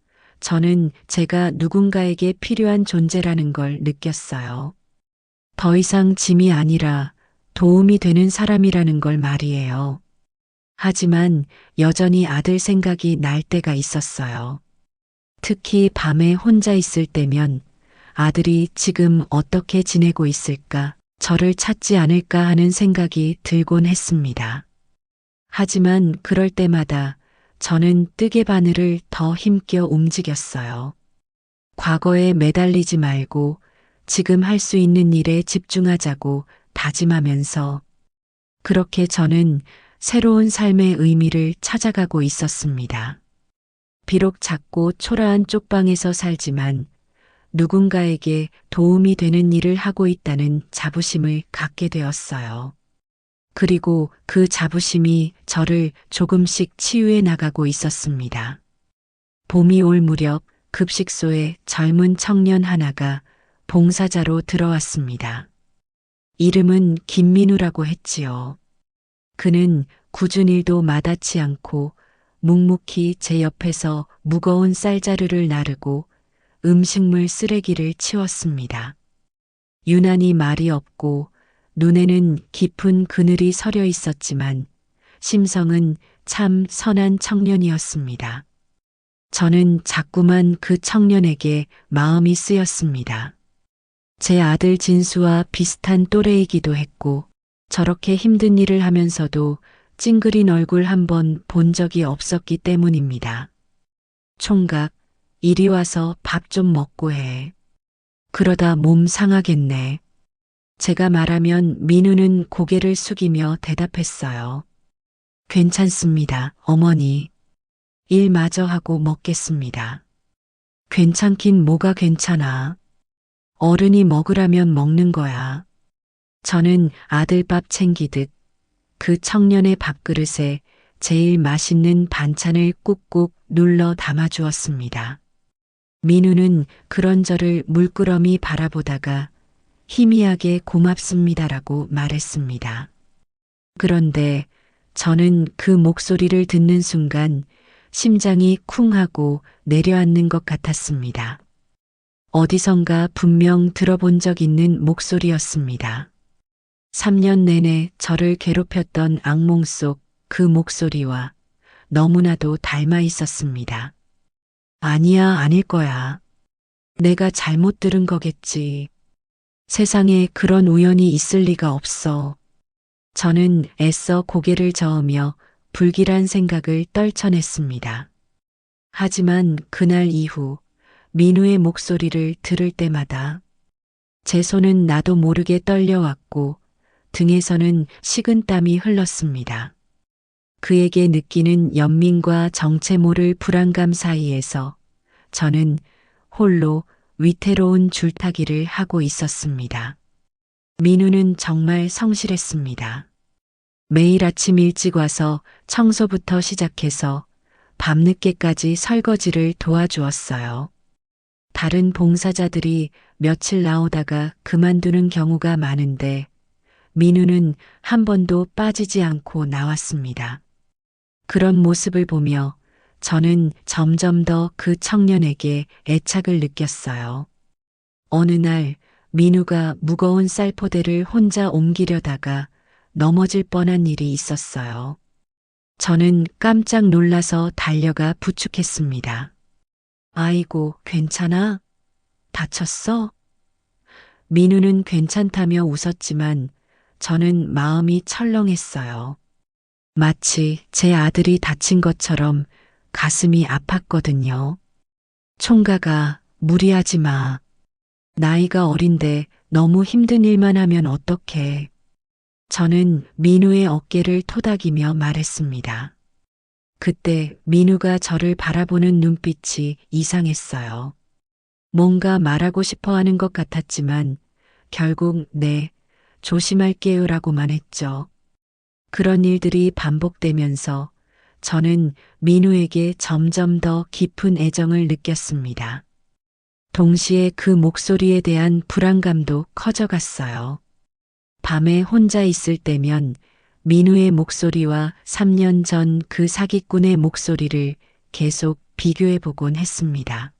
저는 제가 누군가에게 필요한 존재라는 걸 느꼈어요. 더 이상 짐이 아니라 도움이 되는 사람이라는 걸 말이에요. 하지만 여전히 아들 생각이 날 때가 있었어요. 특히 밤에 혼자 있을 때면 아들이 지금 어떻게 지내고 있을까, 저를 찾지 않을까 하는 생각이 들곤 했습니다. 하지만 그럴 때마다 저는 뜨개 바늘을 더 힘겨 움직였어요. 과거에 매달리지 말고 지금 할 수 있는 일에 집중하자고 다짐하면서, 그렇게 저는 새로운 삶의 의미를 찾아가고 있었습니다. 비록 작고 초라한 쪽방에서 살지만 누군가에게 도움이 되는 일을 하고 있다는 자부심을 갖게 되었어요. 그리고 그 자부심이 저를 조금씩 치유해 나가고 있었습니다. 봄이 올 무렵 급식소에 젊은 청년 하나가 봉사자로 들어왔습니다. 이름은 김민우라고 했지요. 그는 굳은 일도 마다치 않고 묵묵히 제 옆에서 무거운 쌀자루를 나르고 음식물 쓰레기를 치웠습니다. 유난히 말이 없고 눈에는 깊은 그늘이 서려 있었지만 심성은 참 선한 청년이었습니다. 저는 자꾸만 그 청년에게 마음이 쓰였습니다. 제 아들 진수와 비슷한 또래이기도 했고 저렇게 힘든 일을 하면서도 찡그린 얼굴 한번 본 적이 없었기 때문입니다. 총각, 이리 와서 밥 좀 먹고 해. 그러다 몸 상하겠네. 제가 말하면 민우는 고개를 숙이며 대답했어요. 괜찮습니다, 어머니. 일 마저 하고 먹겠습니다. 괜찮긴 뭐가 괜찮아. 어른이 먹으라면 먹는 거야. 저는 아들 밥 챙기듯 그 청년의 밥그릇에 제일 맛있는 반찬을 꾹꾹 눌러 담아주었습니다. 민우는 그런 저를 물끄러미 바라보다가 희미하게 고맙습니다라고 말했습니다. 그런데 저는 그 목소리를 듣는 순간 심장이 쿵 하고 내려앉는 것 같았습니다. 어디선가 분명 들어본 적 있는 목소리였습니다. 3년 내내 저를 괴롭혔던 악몽 속 그 목소리와 너무나도 닮아 있었습니다. 아니야, 아닐 거야. 내가 잘못 들은 거겠지. 세상에 그런 우연이 있을 리가 없어. 저는 애써 고개를 저으며 불길한 생각을 떨쳐냈습니다. 하지만 그날 이후 민우의 목소리를 들을 때마다 제 손은 나도 모르게 떨려왔고 등에서는 식은땀이 흘렀습니다. 그에게 느끼는 연민과 정체 모를 불안감 사이에서 저는 홀로 위태로운 줄타기를 하고 있었습니다. 민우는 정말 성실했습니다. 매일 아침 일찍 와서 청소부터 시작해서 밤늦게까지 설거지를 도와주었어요. 다른 봉사자들이 며칠 나오다가 그만두는 경우가 많은데 민우는 한 번도 빠지지 않고 나왔습니다. 그런 모습을 보며 저는 점점 더 그 청년에게 애착을 느꼈어요. 어느 날 민우가 무거운 쌀포대를 혼자 옮기려다가 넘어질 뻔한 일이 있었어요. 저는 깜짝 놀라서 달려가 부축했습니다. 아이고, 괜찮아? 다쳤어? 민우는 괜찮다며 웃었지만 저는 마음이 철렁했어요. 마치 제 아들이 다친 것처럼 가슴이 아팠거든요. 총각아, 무리하지 마. 나이가 어린데 너무 힘든 일만 하면 어떡해. 저는 민우의 어깨를 토닥이며 말했습니다. 그때 민우가 저를 바라보는 눈빛이 이상했어요. 뭔가 말하고 싶어 하는 것 같았지만 결국 네, 조심할게요라고만 했죠. 그런 일들이 반복되면서 저는 민우에게 점점 더 깊은 애정을 느꼈습니다. 동시에 그 목소리에 대한 불안감도 커져갔어요. 밤에 혼자 있을 때면 민우의 목소리와 3년 전 그 사기꾼의 목소리를 계속 비교해 보곤 했습니다.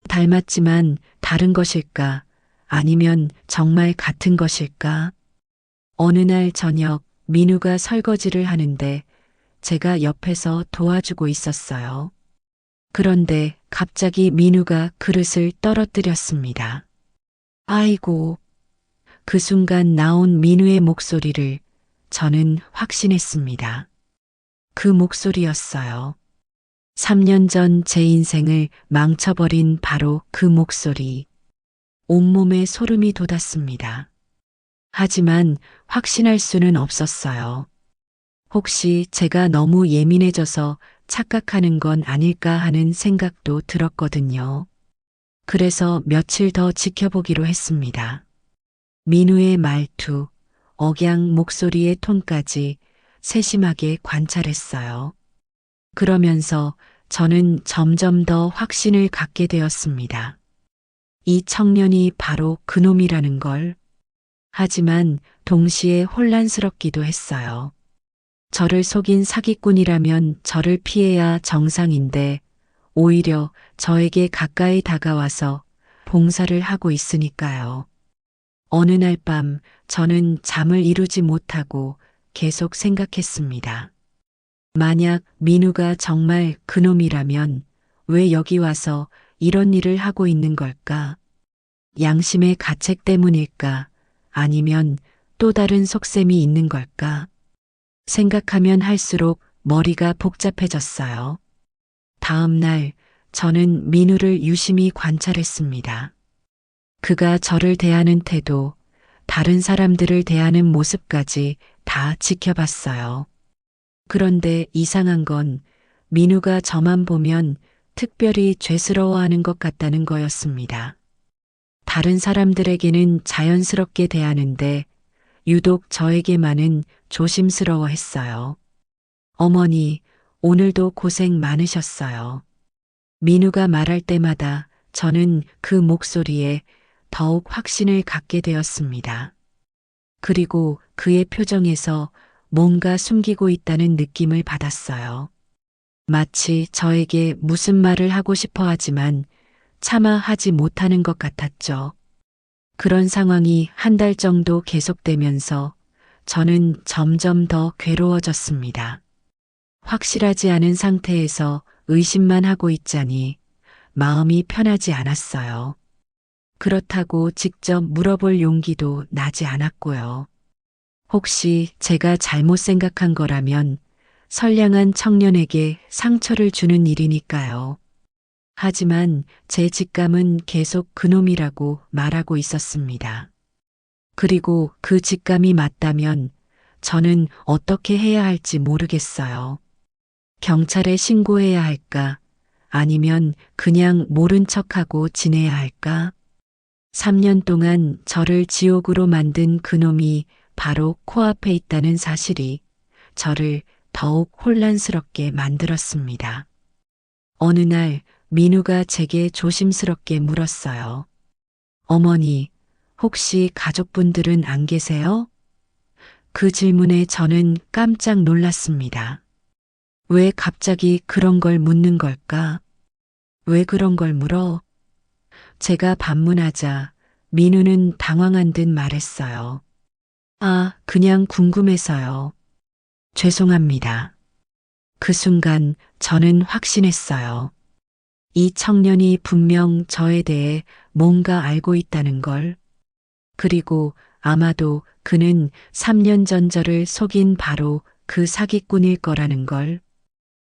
닮았지만 다른 것일까? 아니면 정말 같은 것일까? 어느 날 저녁 민우가 설거지를 하는데 제가 옆에서 도와주고 있었어요. 그런데 갑자기 민우가 그릇을 떨어뜨렸습니다. 아이고. 그 순간 나온 민우의 목소리를 저는 확신했습니다. 그 목소리였어요. 3년 전 제 인생을 망쳐버린 바로 그 목소리. 온몸에 소름이 돋았습니다. 하지만 확신할 수는 없었어요. 혹시 제가 너무 예민해져서 착각하는 건 아닐까 하는 생각도 들었거든요. 그래서 며칠 더 지켜보기로 했습니다. 민우의 말투, 억양 목소리의 톤까지 세심하게 관찰했어요. 그러면서 저는 점점 더 확신을 갖게 되었습니다. 이 청년이 바로 그놈이라는 걸. 하지만 동시에 혼란스럽기도 했어요. 저를 속인 사기꾼이라면 저를 피해야 정상인데 오히려 저에게 가까이 다가와서 봉사를 하고 있으니까요. 어느 날 밤 저는 잠을 이루지 못하고 계속 생각했습니다. 만약 민우가 정말 그놈이라면 왜 여기 와서 이런 일을 하고 있는 걸까? 양심의 가책 때문일까? 아니면 또 다른 속셈이 있는 걸까? 생각하면 할수록 머리가 복잡해졌어요. 다음 날 저는 민우를 유심히 관찰했습니다. 그가 저를 대하는 태도, 다른 사람들을 대하는 모습까지 다 지켜봤어요. 그런데 이상한 건 민우가 저만 보면 특별히 죄스러워하는 것 같다는 거였습니다. 다른 사람들에게는 자연스럽게 대하는데 유독 저에게만은 조심스러워했어요. 어머니, 오늘도 고생 많으셨어요. 민우가 말할 때마다 저는 그 목소리에 더욱 확신을 갖게 되었습니다. 그리고 그의 표정에서 뭔가 숨기고 있다는 느낌을 받았어요. 마치 저에게 무슨 말을 하고 싶어 하지만 차마 하지 못하는 것 같았죠. 그런 상황이 한 달 정도 계속되면서 저는 점점 더 괴로워졌습니다. 확실하지 않은 상태에서 의심만 하고 있자니 마음이 편하지 않았어요. 그렇다고 직접 물어볼 용기도 나지 않았고요. 혹시 제가 잘못 생각한 거라면 선량한 청년에게 상처를 주는 일이니까요. 하지만 제 직감은 계속 그놈이라고 말하고 있었습니다. 그리고 그 직감이 맞다면 저는 어떻게 해야 할지 모르겠어요. 경찰에 신고해야 할까? 아니면 그냥 모른 척하고 지내야 할까? 3년 동안 저를 지옥으로 만든 그놈이 바로 코앞에 있다는 사실이 저를 더욱 혼란스럽게 만들었습니다. 어느 날 민우가 제게 조심스럽게 물었어요. 어머니, 혹시 가족분들은 안 계세요? 그 질문에 저는 깜짝 놀랐습니다. 왜 갑자기 그런 걸 묻는 걸까? 왜 그런 걸 물어? 제가 반문하자 민우는 당황한 듯 말했어요. 아, 그냥 궁금해서요. 죄송합니다. 그 순간 저는 확신했어요. 이 청년이 분명 저에 대해 뭔가 알고 있다는 걸. 그리고 아마도 그는 3년 전 저를 속인 바로 그 사기꾼일 거라는 걸.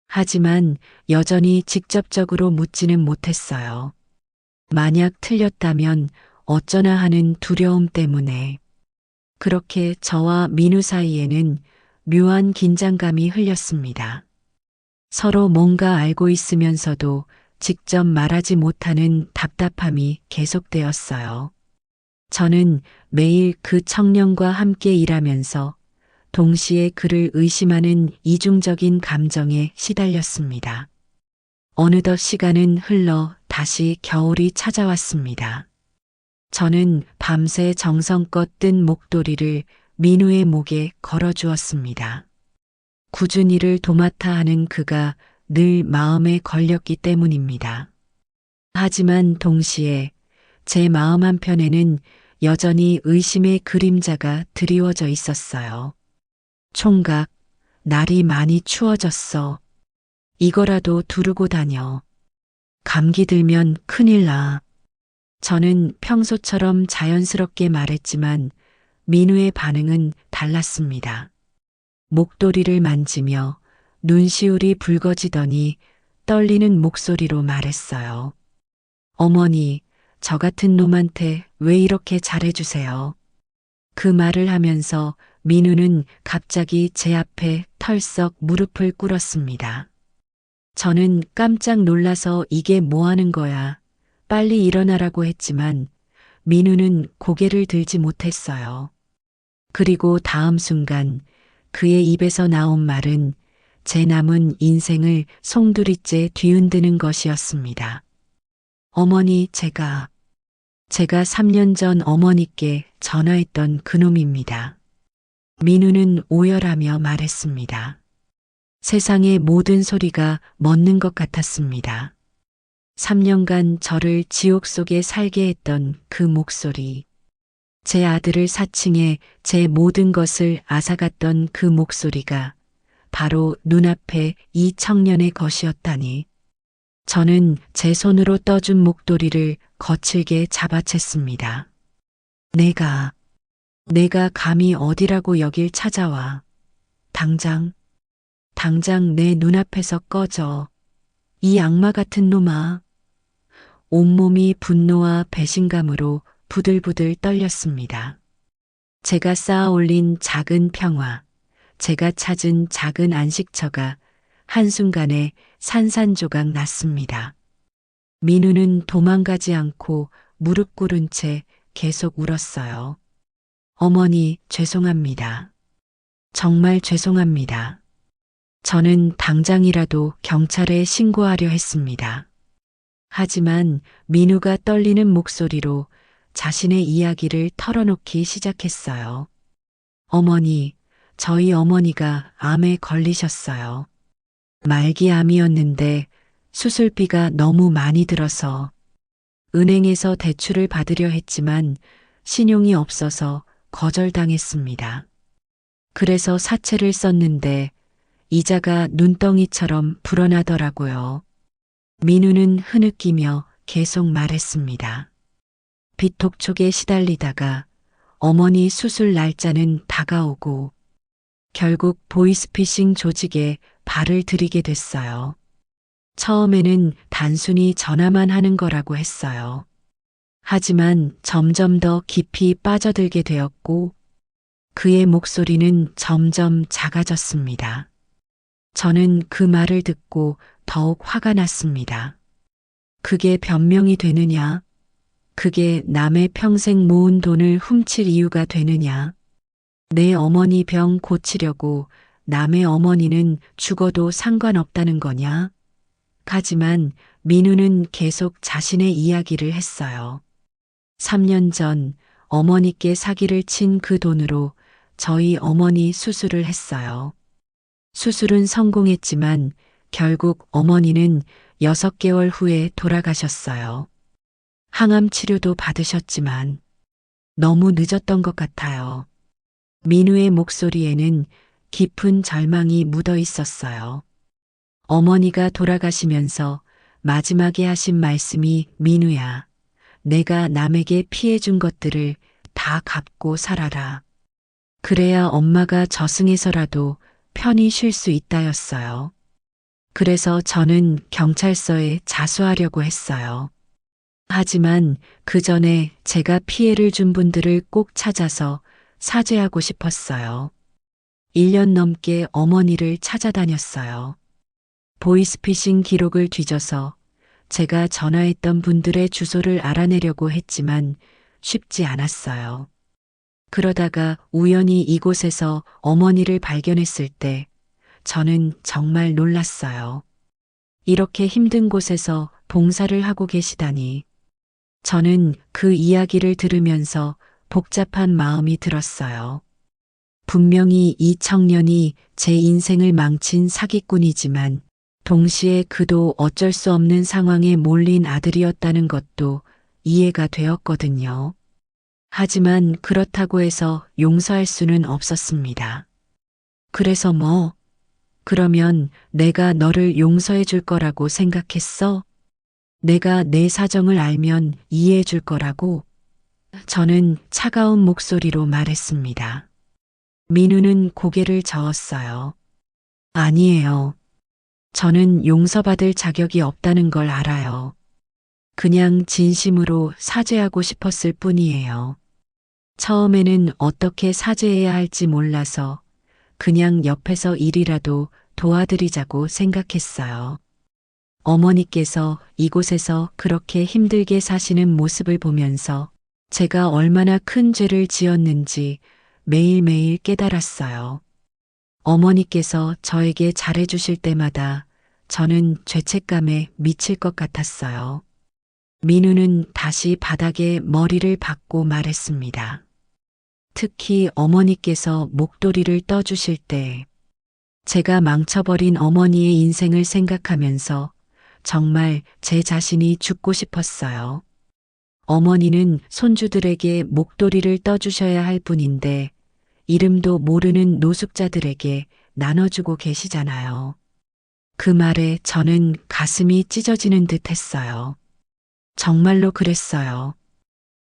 하지만 여전히 직접적으로 묻지는 못했어요. 만약 틀렸다면 어쩌나 하는 두려움 때문에. 그렇게 저와 민우 사이에는 묘한 긴장감이 흘렸습니다. 서로 뭔가 알고 있으면서도 직접 말하지 못하는 답답함이 계속되었어요. 저는 매일 그 청년과 함께 일하면서 동시에 그를 의심하는 이중적인 감정에 시달렸습니다. 어느덧 시간은 흘러 다시 겨울이 찾아왔습니다. 저는 밤새 정성껏 뜬 목도리를 민우의 목에 걸어주었습니다. 꾸준히 일을 도맡아 하는 그가 늘 마음에 걸렸기 때문입니다. 하지만 동시에 제 마음 한편에는 여전히 의심의 그림자가 드리워져 있었어요. 총각, 날이 많이 추워졌어. 이거라도 두르고 다녀. 감기 들면 큰일 나. 저는 평소처럼 자연스럽게 말했지만 민우의 반응은 달랐습니다. 목도리를 만지며 눈시울이 붉어지더니 떨리는 목소리로 말했어요. 어머니, 저 같은 놈한테 왜 이렇게 잘해주세요? 그 말을 하면서 민우는 갑자기 제 앞에 털썩 무릎을 꿇었습니다. 저는 깜짝 놀라서 이게 뭐 하는 거야? 빨리 일어나라고 했지만 민우는 고개를 들지 못했어요. 그리고 다음 순간 그의 입에서 나온 말은 제 남은 인생을 송두리째 뒤흔드는 것이었습니다. 어머니, 제가 3년 전 어머니께 전화했던 그놈입니다. 민우는 오열하며 말했습니다. 세상의 모든 소리가 멎는 것 같았습니다. 3년간 저를 지옥 속에 살게 했던 그 목소리. 제 아들을 사칭해 제 모든 것을 앗아갔던 그 목소리가 바로 눈앞에 이 청년의 것이었다니. 저는 제 손으로 떠준 목도리를 거칠게 잡아챘습니다. 내가 감히 어디라고 여길 찾아와. 당장 내 눈앞에서 꺼져. 이 악마 같은 놈아. 온몸이 분노와 배신감으로 부들부들 떨렸습니다. 제가 쌓아 올린 작은 평화, 제가 찾은 작은 안식처가 한순간에 산산조각 났습니다. 민우는 도망가지 않고 무릎 꿇은 채 계속 울었어요. 어머니, 죄송합니다. 정말 죄송합니다. 저는 당장이라도 경찰에 신고하려 했습니다. 하지만 민우가 떨리는 목소리로 자신의 이야기를 털어놓기 시작했어요. 어머니, 저희 어머니가 암에 걸리셨어요. 말기암이었는데 수술비가 너무 많이 들어서 은행에서 대출을 받으려 했지만 신용이 없어서 거절당했습니다. 그래서 사채를 썼는데 이자가 눈덩이처럼 불어나더라고요. 민우는 흐느끼며 계속 말했습니다. 빚독촉에 시달리다가 어머니 수술 날짜는 다가오고 결국 보이스피싱 조직에 발을 들이게 됐어요. 처음에는 단순히 전화만 하는 거라고 했어요. 하지만 점점 더 깊이 빠져들게 되었고 그의 목소리는 점점 작아졌습니다. 저는 그 말을 듣고 더욱 화가 났습니다. 그게 변명이 되느냐? 그게 남의 평생 모은 돈을 훔칠 이유가 되느냐? 내 어머니 병 고치려고 남의 어머니는 죽어도 상관없다는 거냐? 하지만 민우는 계속 자신의 이야기를 했어요. 3년 전 어머니께 사기를 친 그 돈으로 저희 어머니 수술을 했어요. 수술은 성공했지만 결국 어머니는 6개월 후에 돌아가셨어요. 항암 치료도 받으셨지만 너무 늦었던 것 같아요. 민우의 목소리에는 깊은 절망이 묻어 있었어요. 어머니가 돌아가시면서 마지막에 하신 말씀이 민우야, 내가 남에게 피해 준 것들을 다 갚고 살아라. 그래야 엄마가 저승에서라도 편히 쉴 수 있다였어요. 그래서 저는 경찰서에 자수하려고 했어요. 하지만 그 전에 제가 피해를 준 분들을 꼭 찾아서 사죄하고 싶었어요. 1년 넘게 어머니를 찾아다녔어요. 보이스피싱 기록을 뒤져서 제가 전화했던 분들의 주소를 알아내려고 했지만 쉽지 않았어요. 그러다가 우연히 이곳에서 어머니를 발견했을 때 저는 정말 놀랐어요. 이렇게 힘든 곳에서 봉사를 하고 계시다니. 저는 그 이야기를 들으면서 복잡한 마음이 들었어요. 분명히 이 청년이 제 인생을 망친 사기꾼이지만 동시에 그도 어쩔 수 없는 상황에 몰린 아들이었다는 것도 이해가 되었거든요. 하지만 그렇다고 해서 용서할 수는 없었습니다. 그래서 뭐? 그러면 내가 너를 용서해 줄 거라고 생각했어? 내가 내 사정을 알면 이해해 줄 거라고? 저는 차가운 목소리로 말했습니다. 민우는 고개를 저었어요. 아니에요. 저는 용서받을 자격이 없다는 걸 알아요. 그냥 진심으로 사죄하고 싶었을 뿐이에요. 처음에는 어떻게 사죄해야 할지 몰라서 그냥 옆에서 일이라도 도와드리자고 생각했어요. 어머니께서 이곳에서 그렇게 힘들게 사시는 모습을 보면서 제가 얼마나 큰 죄를 지었는지 매일매일 깨달았어요. 어머니께서 저에게 잘해주실 때마다 저는 죄책감에 미칠 것 같았어요. 민우는 다시 바닥에 머리를 박고 말했습니다. 특히 어머니께서 목도리를 떠주실 때 제가 망쳐버린 어머니의 인생을 생각하면서 정말 제 자신이 죽고 싶었어요. 어머니는 손주들에게 목도리를 떠주셔야 할 분인데 이름도 모르는 노숙자들에게 나눠주고 계시잖아요. 그 말에 저는 가슴이 찢어지는 듯 했어요. 정말로 그랬어요.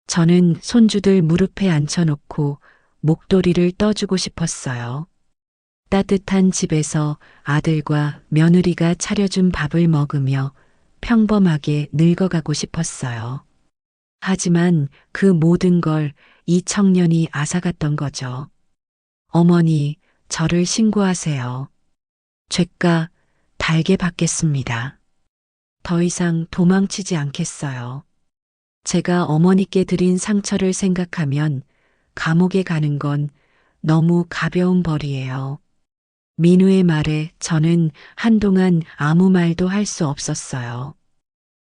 저는 손주들 무릎에 앉혀놓고 목도리를 떠주고 싶었어요. 따뜻한 집에서 아들과 며느리가 차려준 밥을 먹으며 평범하게 늙어가고 싶었어요. 하지만 그 모든 걸 이 청년이 앗아갔던 거죠. 어머니, 저를 신고하세요. 죄가 달게 받겠습니다. 더 이상 도망치지 않겠어요. 제가 어머니께 드린 상처를 생각하면 감옥에 가는 건 너무 가벼운 벌이에요. 민우의 말에 저는 한동안 아무 말도 할 수 없었어요.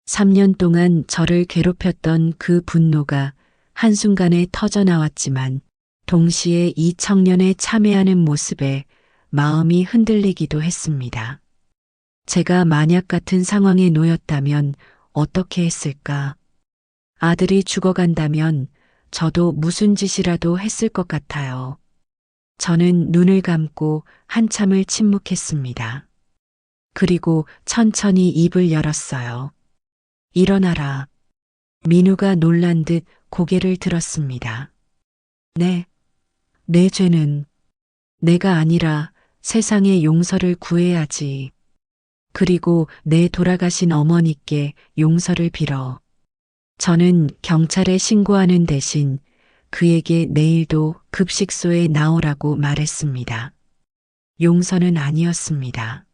3년 동안 저를 괴롭혔던 그 분노가 한순간에 터져나왔지만 동시에 이 청년의 참회하는 모습에 마음이 흔들리기도 했습니다. 제가 만약 같은 상황에 놓였다면 어떻게 했을까? 아들이 죽어간다면 저도 무슨 짓이라도 했을 것 같아요. 저는 눈을 감고 한참을 침묵했습니다. 그리고 천천히 입을 열었어요. 일어나라. 민우가 놀란 듯 고개를 들었습니다. 네, 내 죄는 내가 아니라 세상의 용서를 구해야지. 그리고 내 돌아가신 어머니께 용서를 빌어. 저는 경찰에 신고하는 대신 그에게 내일도 급식소에 나오라고 말했습니다. 용서는 아니었습니다.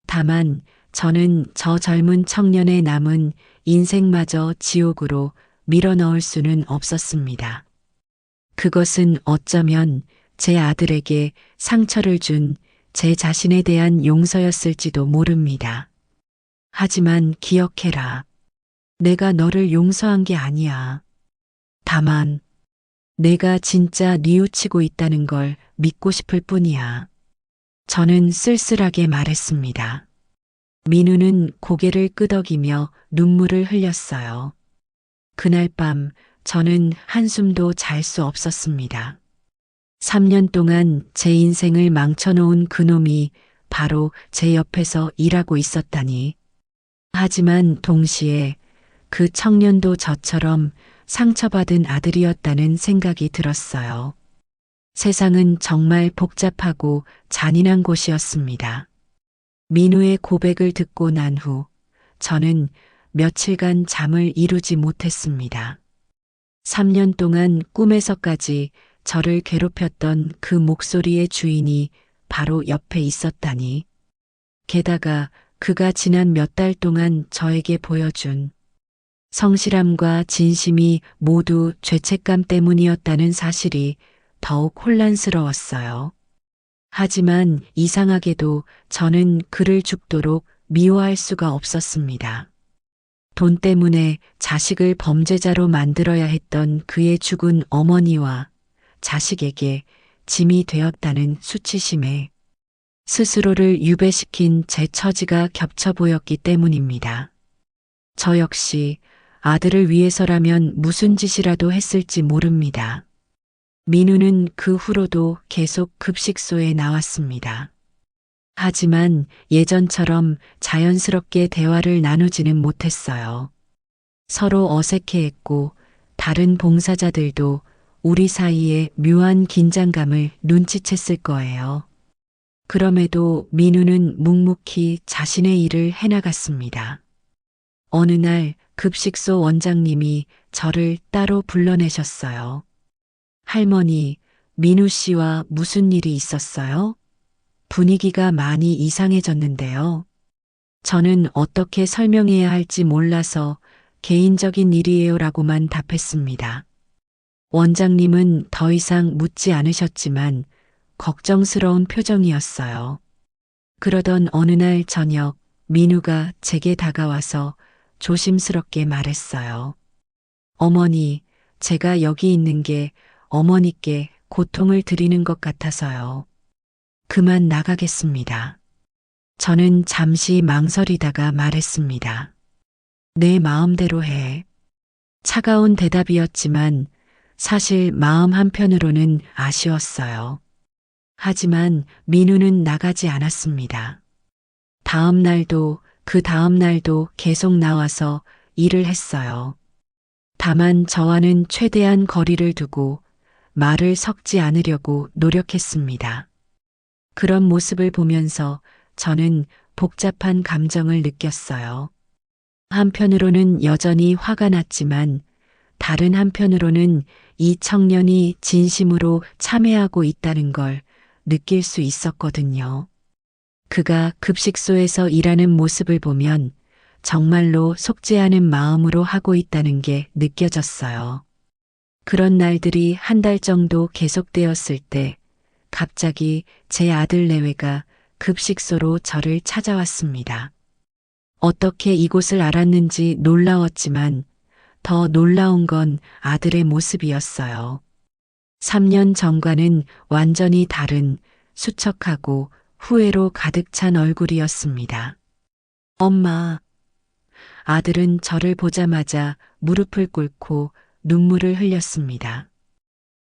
다만 저는 저 젊은 청년의 남은 인생마저 지옥으로 밀어넣을 수는 없었습니다. 그것은 어쩌면 제 아들에게 상처를 준 제 자신에 대한 용서였을지도 모릅니다. 하지만 기억해라. 내가 너를 용서한 게 아니야. 다만 내가 진짜 뉘우치고 있다는 걸 믿고 싶을 뿐이야. 저는 쓸쓸하게 말했습니다. 민우는 고개를 끄덕이며 눈물을 흘렸어요. 그날 밤 저는 한숨도 잘 수 없었습니다. 3년 동안 제 인생을 망쳐놓은 그놈이 바로 제 옆에서 일하고 있었다니. 하지만 동시에 그 청년도 저처럼 상처받은 아들이었다는 생각이 들었어요. 세상은 정말 복잡하고 잔인한 곳이었습니다. 민우의 고백을 듣고 난 후 저는 며칠간 잠을 이루지 못했습니다. 3년 동안 꿈에서까지 저를 괴롭혔던 그 목소리의 주인이 바로 옆에 있었다니. 게다가 그가 지난 몇 달 동안 저에게 보여준 성실함과 진심이 모두 죄책감 때문이었다는 사실이 더욱 혼란스러웠어요. 하지만 이상하게도 저는 그를 죽도록 미워할 수가 없었습니다. 돈 때문에 자식을 범죄자로 만들어야 했던 그의 죽은 어머니와 자식에게 짐이 되었다는 수치심에 스스로를 유배시킨 제 처지가 겹쳐 보였기 때문입니다. 저 역시 아들을 위해서라면 무슨 짓이라도 했을지 모릅니다. 민우는 그 후로도 계속 급식소에 나왔습니다. 하지만 예전처럼 자연스럽게 대화를 나누지는 못했어요. 서로 어색해했고 다른 봉사자들도 우리 사이에 묘한 긴장감을 눈치챘을 거예요. 그럼에도 민우는 묵묵히 자신의 일을 해나갔습니다. 어느 날 급식소 원장님이 저를 따로 불러내셨어요. 할머니, 민우 씨와 무슨 일이 있었어요? 분위기가 많이 이상해졌는데요. 저는 어떻게 설명해야 할지 몰라서 개인적인 일이에요라고만 답했습니다. 원장님은 더 이상 묻지 않으셨지만 걱정스러운 표정이었어요. 그러던 어느 날 저녁 민우가 제게 다가와서 조심스럽게 말했어요. 어머니, 제가 여기 있는 게 어머니께 고통을 드리는 것 같아서요. 그만 나가겠습니다. 저는 잠시 망설이다가 말했습니다. 내 마음대로 해. 차가운 대답이었지만 사실 마음 한편으로는 아쉬웠어요. 하지만 민우는 나가지 않았습니다. 다음 날도 그 다음 날도 계속 나와서 일을 했어요. 다만 저와는 최대한 거리를 두고 말을 섞지 않으려고 노력했습니다. 그런 모습을 보면서 저는 복잡한 감정을 느꼈어요. 한편으로는 여전히 화가 났지만 다른 한편으로는 이 청년이 진심으로 참회하고 있다는 걸 느낄 수 있었거든요. 그가 급식소에서 일하는 모습을 보면 정말로 속죄하는 마음으로 하고 있다는 게 느껴졌어요. 그런 날들이 한 달 정도 계속되었을 때 갑자기 제 아들 내외가 급식소로 저를 찾아왔습니다. 어떻게 이곳을 알았는지 놀라웠지만 더 놀라운 건 아들의 모습이었어요. 3년 전과는 완전히 다른 수척하고 후회로 가득 찬 얼굴이었습니다. 엄마. 아들은 저를 보자마자 무릎을 꿇고 눈물을 흘렸습니다.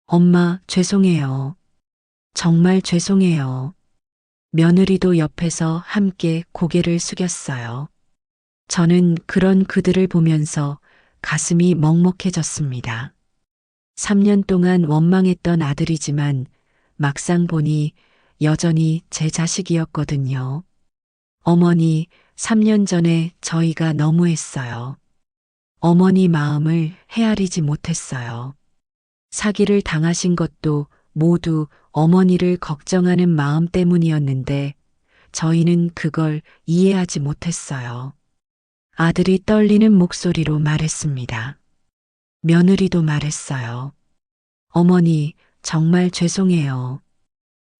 엄마, 죄송해요. 정말 죄송해요. 며느리도 옆에서 함께 고개를 숙였어요. 저는 그런 그들을 보면서 가슴이 먹먹해졌습니다. 3년 동안 원망했던 아들이지만 막상 보니 여전히 제 자식이었거든요. 어머니, 3년 전에 저희가 너무했어요. 어머니 마음을 헤아리지 못했어요. 사기를 당하신 것도 모두 어머니를 걱정하는 마음 때문이었는데 저희는 그걸 이해하지 못했어요. 아들이 떨리는 목소리로 말했습니다. 며느리도 말했어요. 어머니, 정말 죄송해요.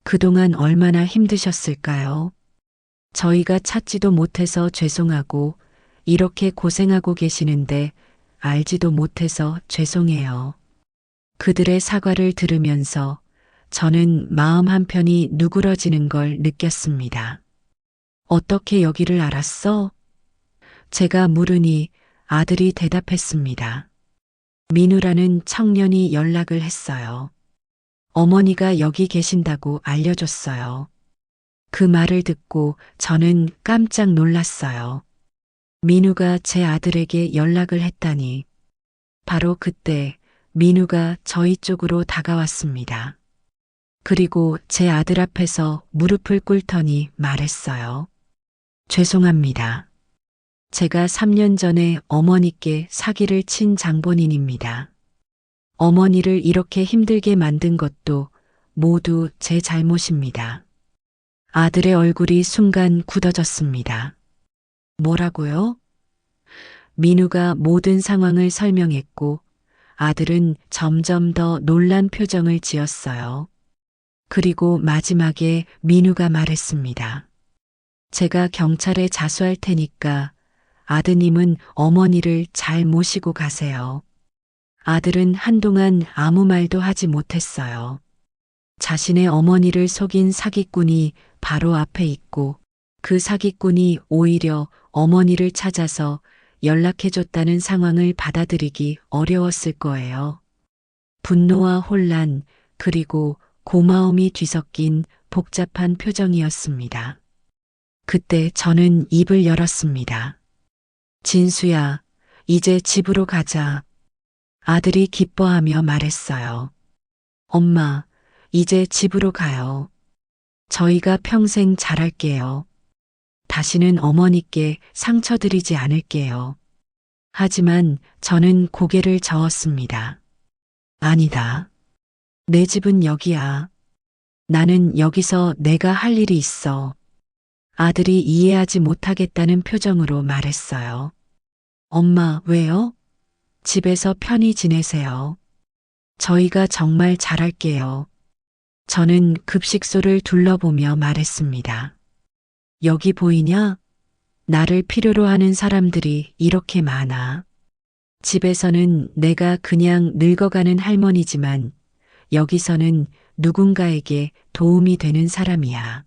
그동안 얼마나 힘드셨을까요? 저희가 찾지도 못해서 죄송하고 이렇게 고생하고 계시는데 알지도 못해서 죄송해요. 그들의 사과를 들으면서 저는 마음 한편이 누그러지는 걸 느꼈습니다. 어떻게 여기를 알았어? 제가 물으니 아들이 대답했습니다. 민우라는 청년이 연락을 했어요. 어머니가 여기 계신다고 알려줬어요. 그 말을 듣고 저는 깜짝 놀랐어요. 민우가 제 아들에게 연락을 했다니. 바로 그때 민우가 저희 쪽으로 다가왔습니다. 그리고 제 아들 앞에서 무릎을 꿇더니 말했어요. 죄송합니다. 제가 3년 전에 어머니께 사기를 친 장본인입니다. 어머니를 이렇게 힘들게 만든 것도 모두 제 잘못입니다. 아들의 얼굴이 순간 굳어졌습니다. 뭐라고요? 민우가 모든 상황을 설명했고 아들은 점점 더 놀란 표정을 지었어요. 그리고 마지막에 민우가 말했습니다. 제가 경찰에 자수할 테니까 아드님은 어머니를 잘 모시고 가세요. 아들은 한동안 아무 말도 하지 못했어요. 자신의 어머니를 속인 사기꾼이 바로 앞에 있고 그 사기꾼이 오히려 어머니를 찾아서 연락해줬다는 상황을 받아들이기 어려웠을 거예요. 분노와 혼란, 그리고 고마움이 뒤섞인 복잡한 표정이었습니다. 그때 저는 입을 열었습니다. 진수야, 이제 집으로 가자. 아들이 기뻐하며 말했어요. 엄마, 이제 집으로 가요. 저희가 평생 잘할게요. 다시는 어머니께 상처드리지 않을게요. 하지만 저는 고개를 저었습니다. 아니다. 내 집은 여기야. 나는 여기서 내가 할 일이 있어. 아들이 이해하지 못하겠다는 표정으로 말했어요. 엄마, 왜요? 집에서 편히 지내세요. 저희가 정말 잘할게요. 저는 급식소를 둘러보며 말했습니다. 여기 보이냐? 나를 필요로 하는 사람들이 이렇게 많아. 집에서는 내가 그냥 늙어가는 할머니지만 여기서는 누군가에게 도움이 되는 사람이야.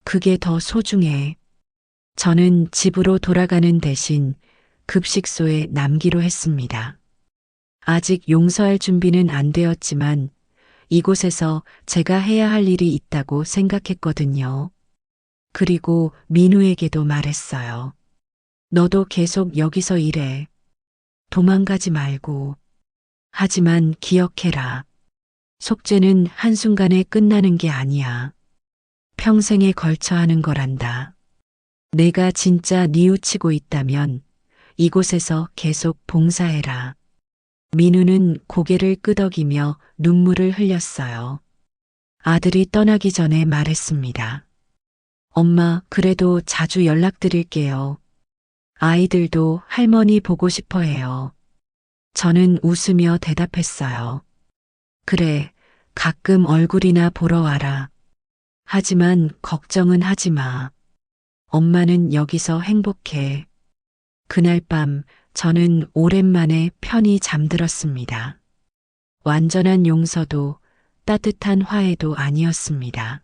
그게 더 소중해. 저는 집으로 돌아가는 대신 급식소에 남기로 했습니다. 아직 용서할 준비는 안 되었지만 이곳에서 제가 해야 할 일이 있다고 생각했거든요. 그리고 민우에게도 말했어요. 너도 계속 여기서 일해. 도망가지 말고. 하지만 기억해라. 속죄는 한순간에 끝나는 게 아니야. 평생에 걸쳐 하는 거란다. 내가 진짜 뉘우치고 있다면 이곳에서 계속 봉사해라. 민우는 고개를 끄덕이며 눈물을 흘렸어요. 아들이 떠나기 전에 말했습니다. 엄마, 그래도 자주 연락드릴게요. 아이들도 할머니 보고 싶어 해요. 저는 웃으며 대답했어요. 그래, 가끔 얼굴이나 보러 와라. 하지만 걱정은 하지 마. 엄마는 여기서 행복해. 그날 밤 저는 오랜만에 편히 잠들었습니다. 완전한 용서도 따뜻한 화해도 아니었습니다.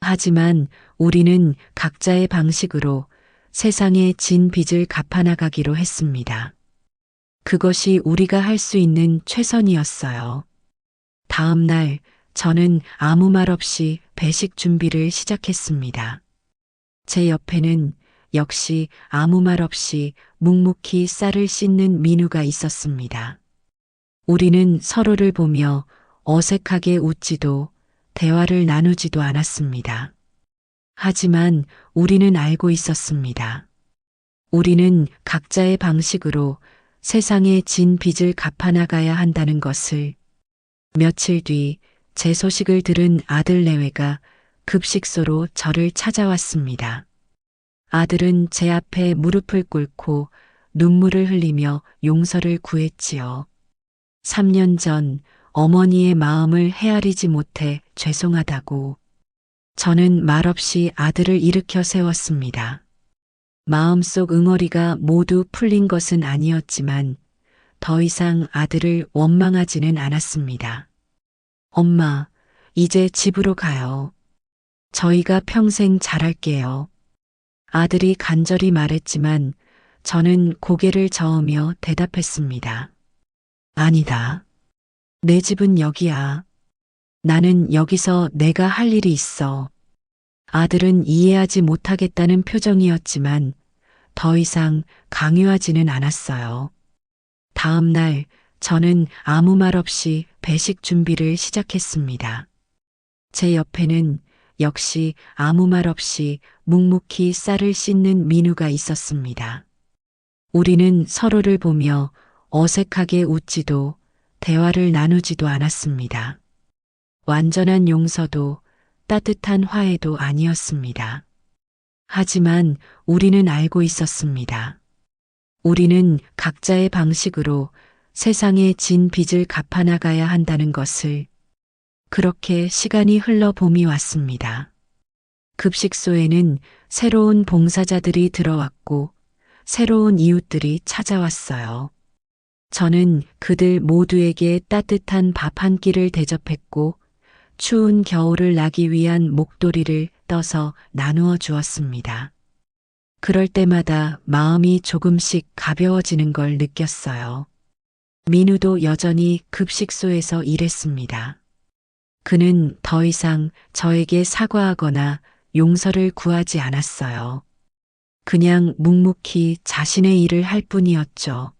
하지만 우리는 각자의 방식으로 세상에 진 빚을 갚아나가기로 했습니다. 그것이 우리가 할 수 있는 최선이었어요. 다음 날 저는 아무 말 없이 배식 준비를 시작했습니다. 제 옆에는 역시 아무 말 없이 묵묵히 쌀을 씻는 민우가 있었습니다. 우리는 서로를 보며 어색하게 웃지도 대화를 나누지도 않았습니다. 하지만 우리는 알고 있었습니다. 우리는 각자의 방식으로 세상에 진 빚을 갚아나가야 한다는 것을. 며칠 뒤 제 소식을 들은 아들 내외가 급식소로 저를 찾아왔습니다. 아들은 제 앞에 무릎을 꿇고 눈물을 흘리며 용서를 구했지요. 3년 전 어머니의 마음을 헤아리지 못해 죄송하다고. 저는 말없이 아들을 일으켜 세웠습니다. 마음속 응어리가 모두 풀린 것은 아니었지만 더 이상 아들을 원망하지는 않았습니다. 엄마, 이제 집으로 가요. 저희가 평생 잘할게요. 아들이 간절히 말했지만 저는 고개를 저으며 대답했습니다. 아니다. 내 집은 여기야. 나는 여기서 내가 할 일이 있어. 아들은 이해하지 못하겠다는 표정이었지만 더 이상 강요하지는 않았어요. 다음 날 저는 아무 말 없이 배식 준비를 시작했습니다. 제 옆에는 역시 아무 말 없이 묵묵히 쌀을 씻는 민우가 있었습니다. 우리는 서로를 보며 어색하게 웃지도 대화를 나누지도 않았습니다. 완전한 용서도 따뜻한 화해도 아니었습니다. 하지만 우리는 알고 있었습니다. 우리는 각자의 방식으로 세상에 진 빚을 갚아나가야 한다는 것을. 그렇게 시간이 흘러 봄이 왔습니다. 급식소에는 새로운 봉사자들이 들어왔고 새로운 이웃들이 찾아왔어요. 저는 그들 모두에게 따뜻한 밥 한 끼를 대접했고 추운 겨울을 나기 위한 목도리를 떠서 나누어 주었습니다. 그럴 때마다 마음이 조금씩 가벼워지는 걸 느꼈어요. 민우도 여전히 급식소에서 일했습니다. 그는 더 이상 저에게 사과하거나 용서를 구하지 않았어요. 그냥 묵묵히 자신의 일을 할 뿐이었죠.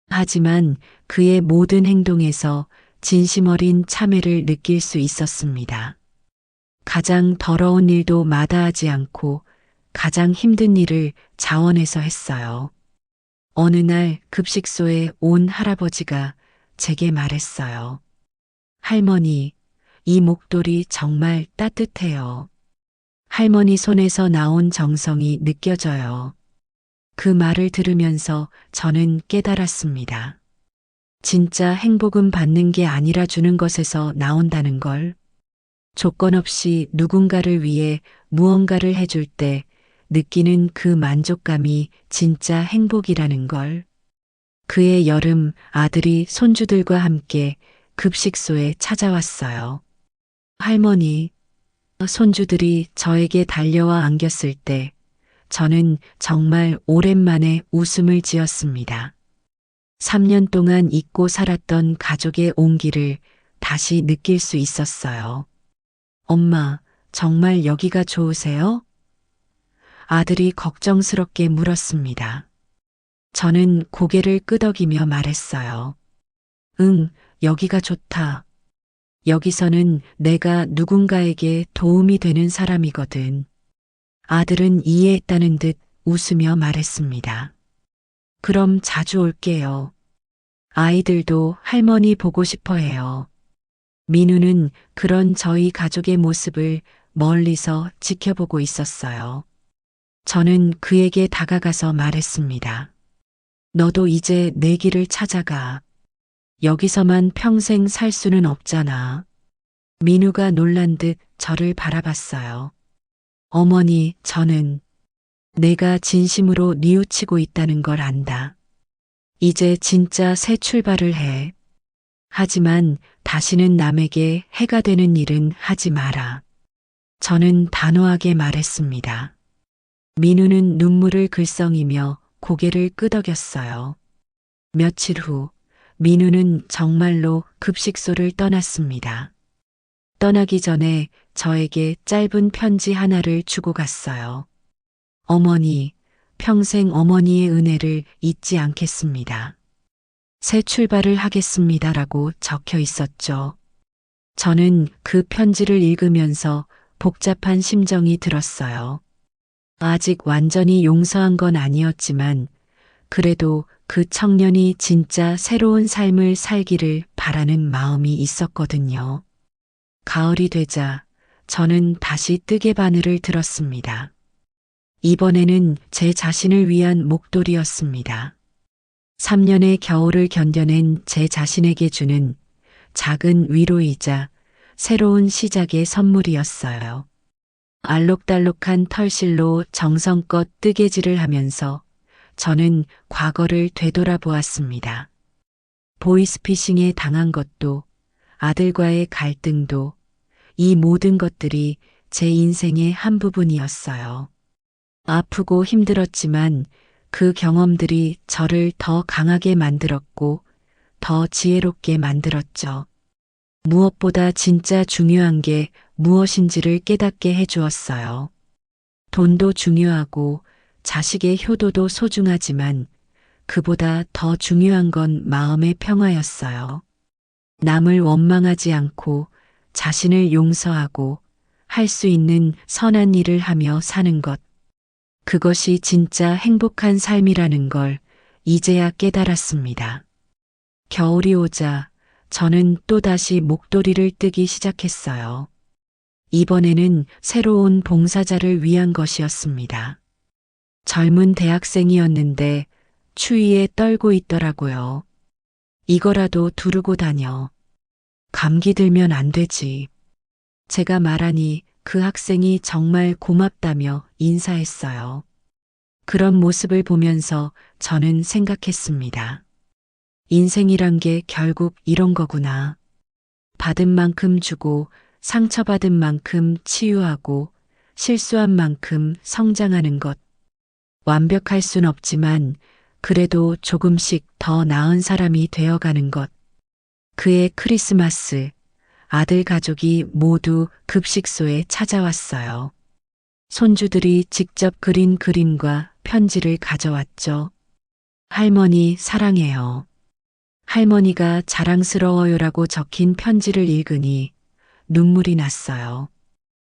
하지만 그의 모든 행동에서 진심 어린 참회를 느낄 수 있었습니다. 가장 더러운 일도 마다하지 않고 가장 힘든 일을 자원해서 했어요. 어느 날 급식소에 온 할아버지가 제게 말했어요. 할머니, 이 목도리 정말 따뜻해요. 할머니 손에서 나온 정성이 느껴져요. 그 말을 들으면서 저는 깨달았습니다. 진짜 행복은 받는 게 아니라 주는 것에서 나온다는 걸. 조건 없이 누군가를 위해 무언가를 해줄 때 느끼는 그 만족감이 진짜 행복이라는 걸. 그해 여름 아들이 손주들과 함께 급식소에 찾아왔어요. 할머니, 손주들이 저에게 달려와 안겼을 때 저는 정말 오랜만에 웃음을 지었습니다. 3년 동안 잊고 살았던 가족의 온기를 다시 느낄 수 있었어요. 엄마, 정말 여기가 좋으세요? 아들이 걱정스럽게 물었습니다. 저는 고개를 끄덕이며 말했어요. 응, 여기가 좋다. 여기서는 내가 누군가에게 도움이 되는 사람이거든. 아들은 이해했다는 듯 웃으며 말했습니다. 그럼 자주 올게요. 아이들도 할머니 보고 싶어 해요. 민우는 그런 저희 가족의 모습을 멀리서 지켜보고 있었어요. 저는 그에게 다가가서 말했습니다. 너도 이제 내 길을 찾아가. 여기서만 평생 살 수는 없잖아. 민우가 놀란 듯 저를 바라봤어요. 어머니, 저는 내가 진심으로 뉘우치고 있다는 걸 안다. 이제 진짜 새 출발을 해. 하지만 다시는 남에게 해가 되는 일은 하지 마라. 저는 단호하게 말했습니다. 민우는 눈물을 글썽이며 고개를 끄덕였어요. 며칠 후 민우는 정말로 급식소를 떠났습니다. 떠나기 전에 저에게 짧은 편지 하나를 주고 갔어요. 어머니, 평생 어머니의 은혜를 잊지 않겠습니다. 새 출발을 하겠습니다라고 적혀 있었죠. 저는 그 편지를 읽으면서 복잡한 심정이 들었어요. 아직 완전히 용서한 건 아니었지만 그래도 그 청년이 진짜 새로운 삶을 살기를 바라는 마음이 있었거든요. 가을이 되자 저는 다시 뜨개 바늘을 들었습니다. 이번에는 제 자신을 위한 목도리였습니다. 3년의 겨울을 견뎌낸 제 자신에게 주는 작은 위로이자 새로운 시작의 선물이었어요. 알록달록한 털실로 정성껏 뜨개질을 하면서 저는 과거를 되돌아보았습니다. 보이스피싱에 당한 것도, 아들과의 갈등도, 이 모든 것들이 제 인생의 한 부분이었어요. 아프고 힘들었지만 그 경험들이 저를 더 강하게 만들었고 더 지혜롭게 만들었죠. 무엇보다 진짜 중요한 게 무엇인지를 깨닫게 해주었어요. 돈도 중요하고 자식의 효도도 소중하지만 그보다 더 중요한 건 마음의 평화였어요. 남을 원망하지 않고 자신을 용서하고 할 수 있는 선한 일을 하며 사는 것. 그것이 진짜 행복한 삶이라는 걸 이제야 깨달았습니다. 겨울이 오자 저는 또다시 목도리를 뜨기 시작했어요. 이번에는 새로운 봉사자를 위한 것이었습니다. 젊은 대학생이었는데 추위에 떨고 있더라고요. 이거라도 두르고 다녀. 감기 들면 안 되지. 제가 말하니 그 학생이 정말 고맙다며 인사했어요. 그런 모습을 보면서 저는 생각했습니다. 인생이란 게 결국 이런 거구나. 받은 만큼 주고 상처받은 만큼 치유하고 실수한 만큼 성장하는 것. 완벽할 순 없지만 그래도 조금씩 더 나은 사람이 되어가는 것. 그의 크리스마스, 아들 가족이 모두 급식소에 찾아왔어요. 손주들이 직접 그린 그림과 편지를 가져왔죠. 할머니 사랑해요. 할머니가 자랑스러워요라고 적힌 편지를 읽으니 눈물이 났어요.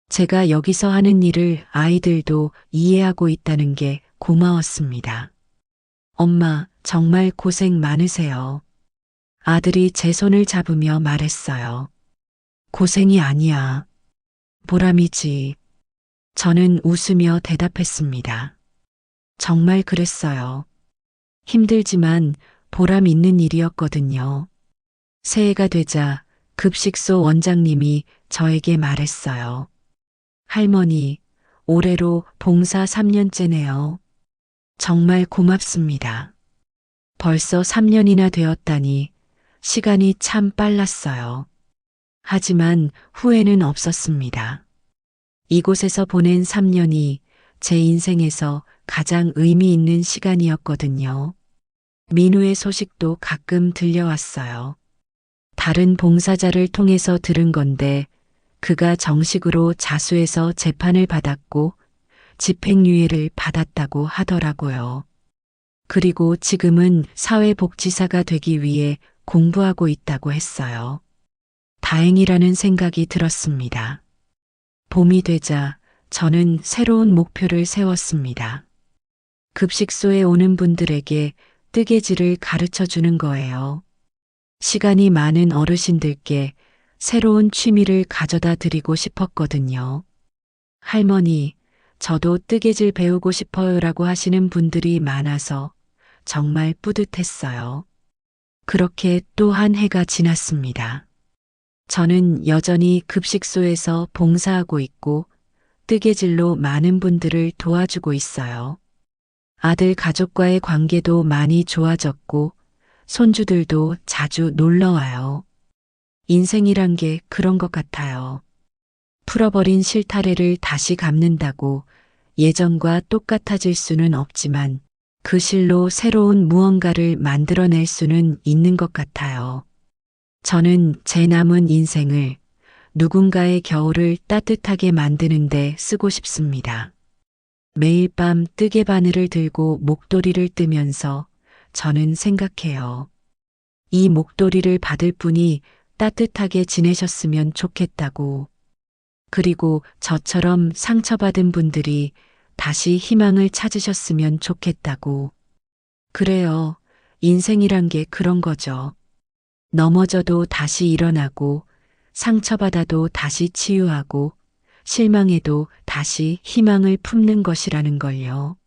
제가 여기서 하는 일을 아이들도 이해하고 있다는 게 고마웠습니다. 엄마, 정말 고생 많으세요. 아들이 제 손을 잡으며 말했어요. 고생이 아니야. 보람이지. 저는 웃으며 대답했습니다. 정말 그랬어요. 힘들지만 보람 있는 일이었거든요. 새해가 되자 급식소 원장님이 저에게 말했어요. 할머니, 올해로 봉사 3년째네요. 정말 고맙습니다. 벌써 3년이나 되었다니 시간이 참 빨랐어요. 하지만 후회는 없었습니다. 이곳에서 보낸 3년이 제 인생에서 가장 의미 있는 시간이었거든요. 민우의 소식도 가끔 들려왔어요. 다른 봉사자를 통해서 들은 건데 그가 정식으로 자수해서 재판을 받았고 집행유예를 받았다고 하더라고요. 그리고 지금은 사회복지사가 되기 위해 공부하고 있다고 했어요. 다행이라는 생각이 들었습니다. 봄이 되자 저는 새로운 목표를 세웠습니다. 급식소에 오는 분들에게 뜨개질을 가르쳐 주는 거예요. 시간이 많은 어르신들께 새로운 취미를 가져다 드리고 싶었거든요. 할머니, 저도 뜨개질 배우고 싶어요라고 하시는 분들이 많아서 정말 뿌듯했어요. 그렇게 또 한 해가 지났습니다. 저는 여전히 급식소에서 봉사하고 있고 뜨개질로 많은 분들을 도와주고 있어요. 아들 가족과의 관계도 많이 좋아졌고 손주들도 자주 놀러 와요. 인생이란 게 그런 것 같아요. 풀어버린 실타래를 다시 감는다고 예전과 똑같아질 수는 없지만 그 실로 새로운 무언가를 만들어낼 수는 있는 것 같아요. 저는 제 남은 인생을 누군가의 겨울을 따뜻하게 만드는데 쓰고 싶습니다. 매일 밤 뜨개 바늘을 들고 목도리를 뜨면서 저는 생각해요. 이 목도리를 받을 분이 따뜻하게 지내셨으면 좋겠다고. 그리고 저처럼 상처받은 분들이 다시 희망을 찾으셨으면 좋겠다고. 그래요. 인생이란 게 그런 거죠. 넘어져도 다시 일어나고, 상처받아도 다시 치유하고, 실망해도 다시 희망을 품는 것이라는 걸요.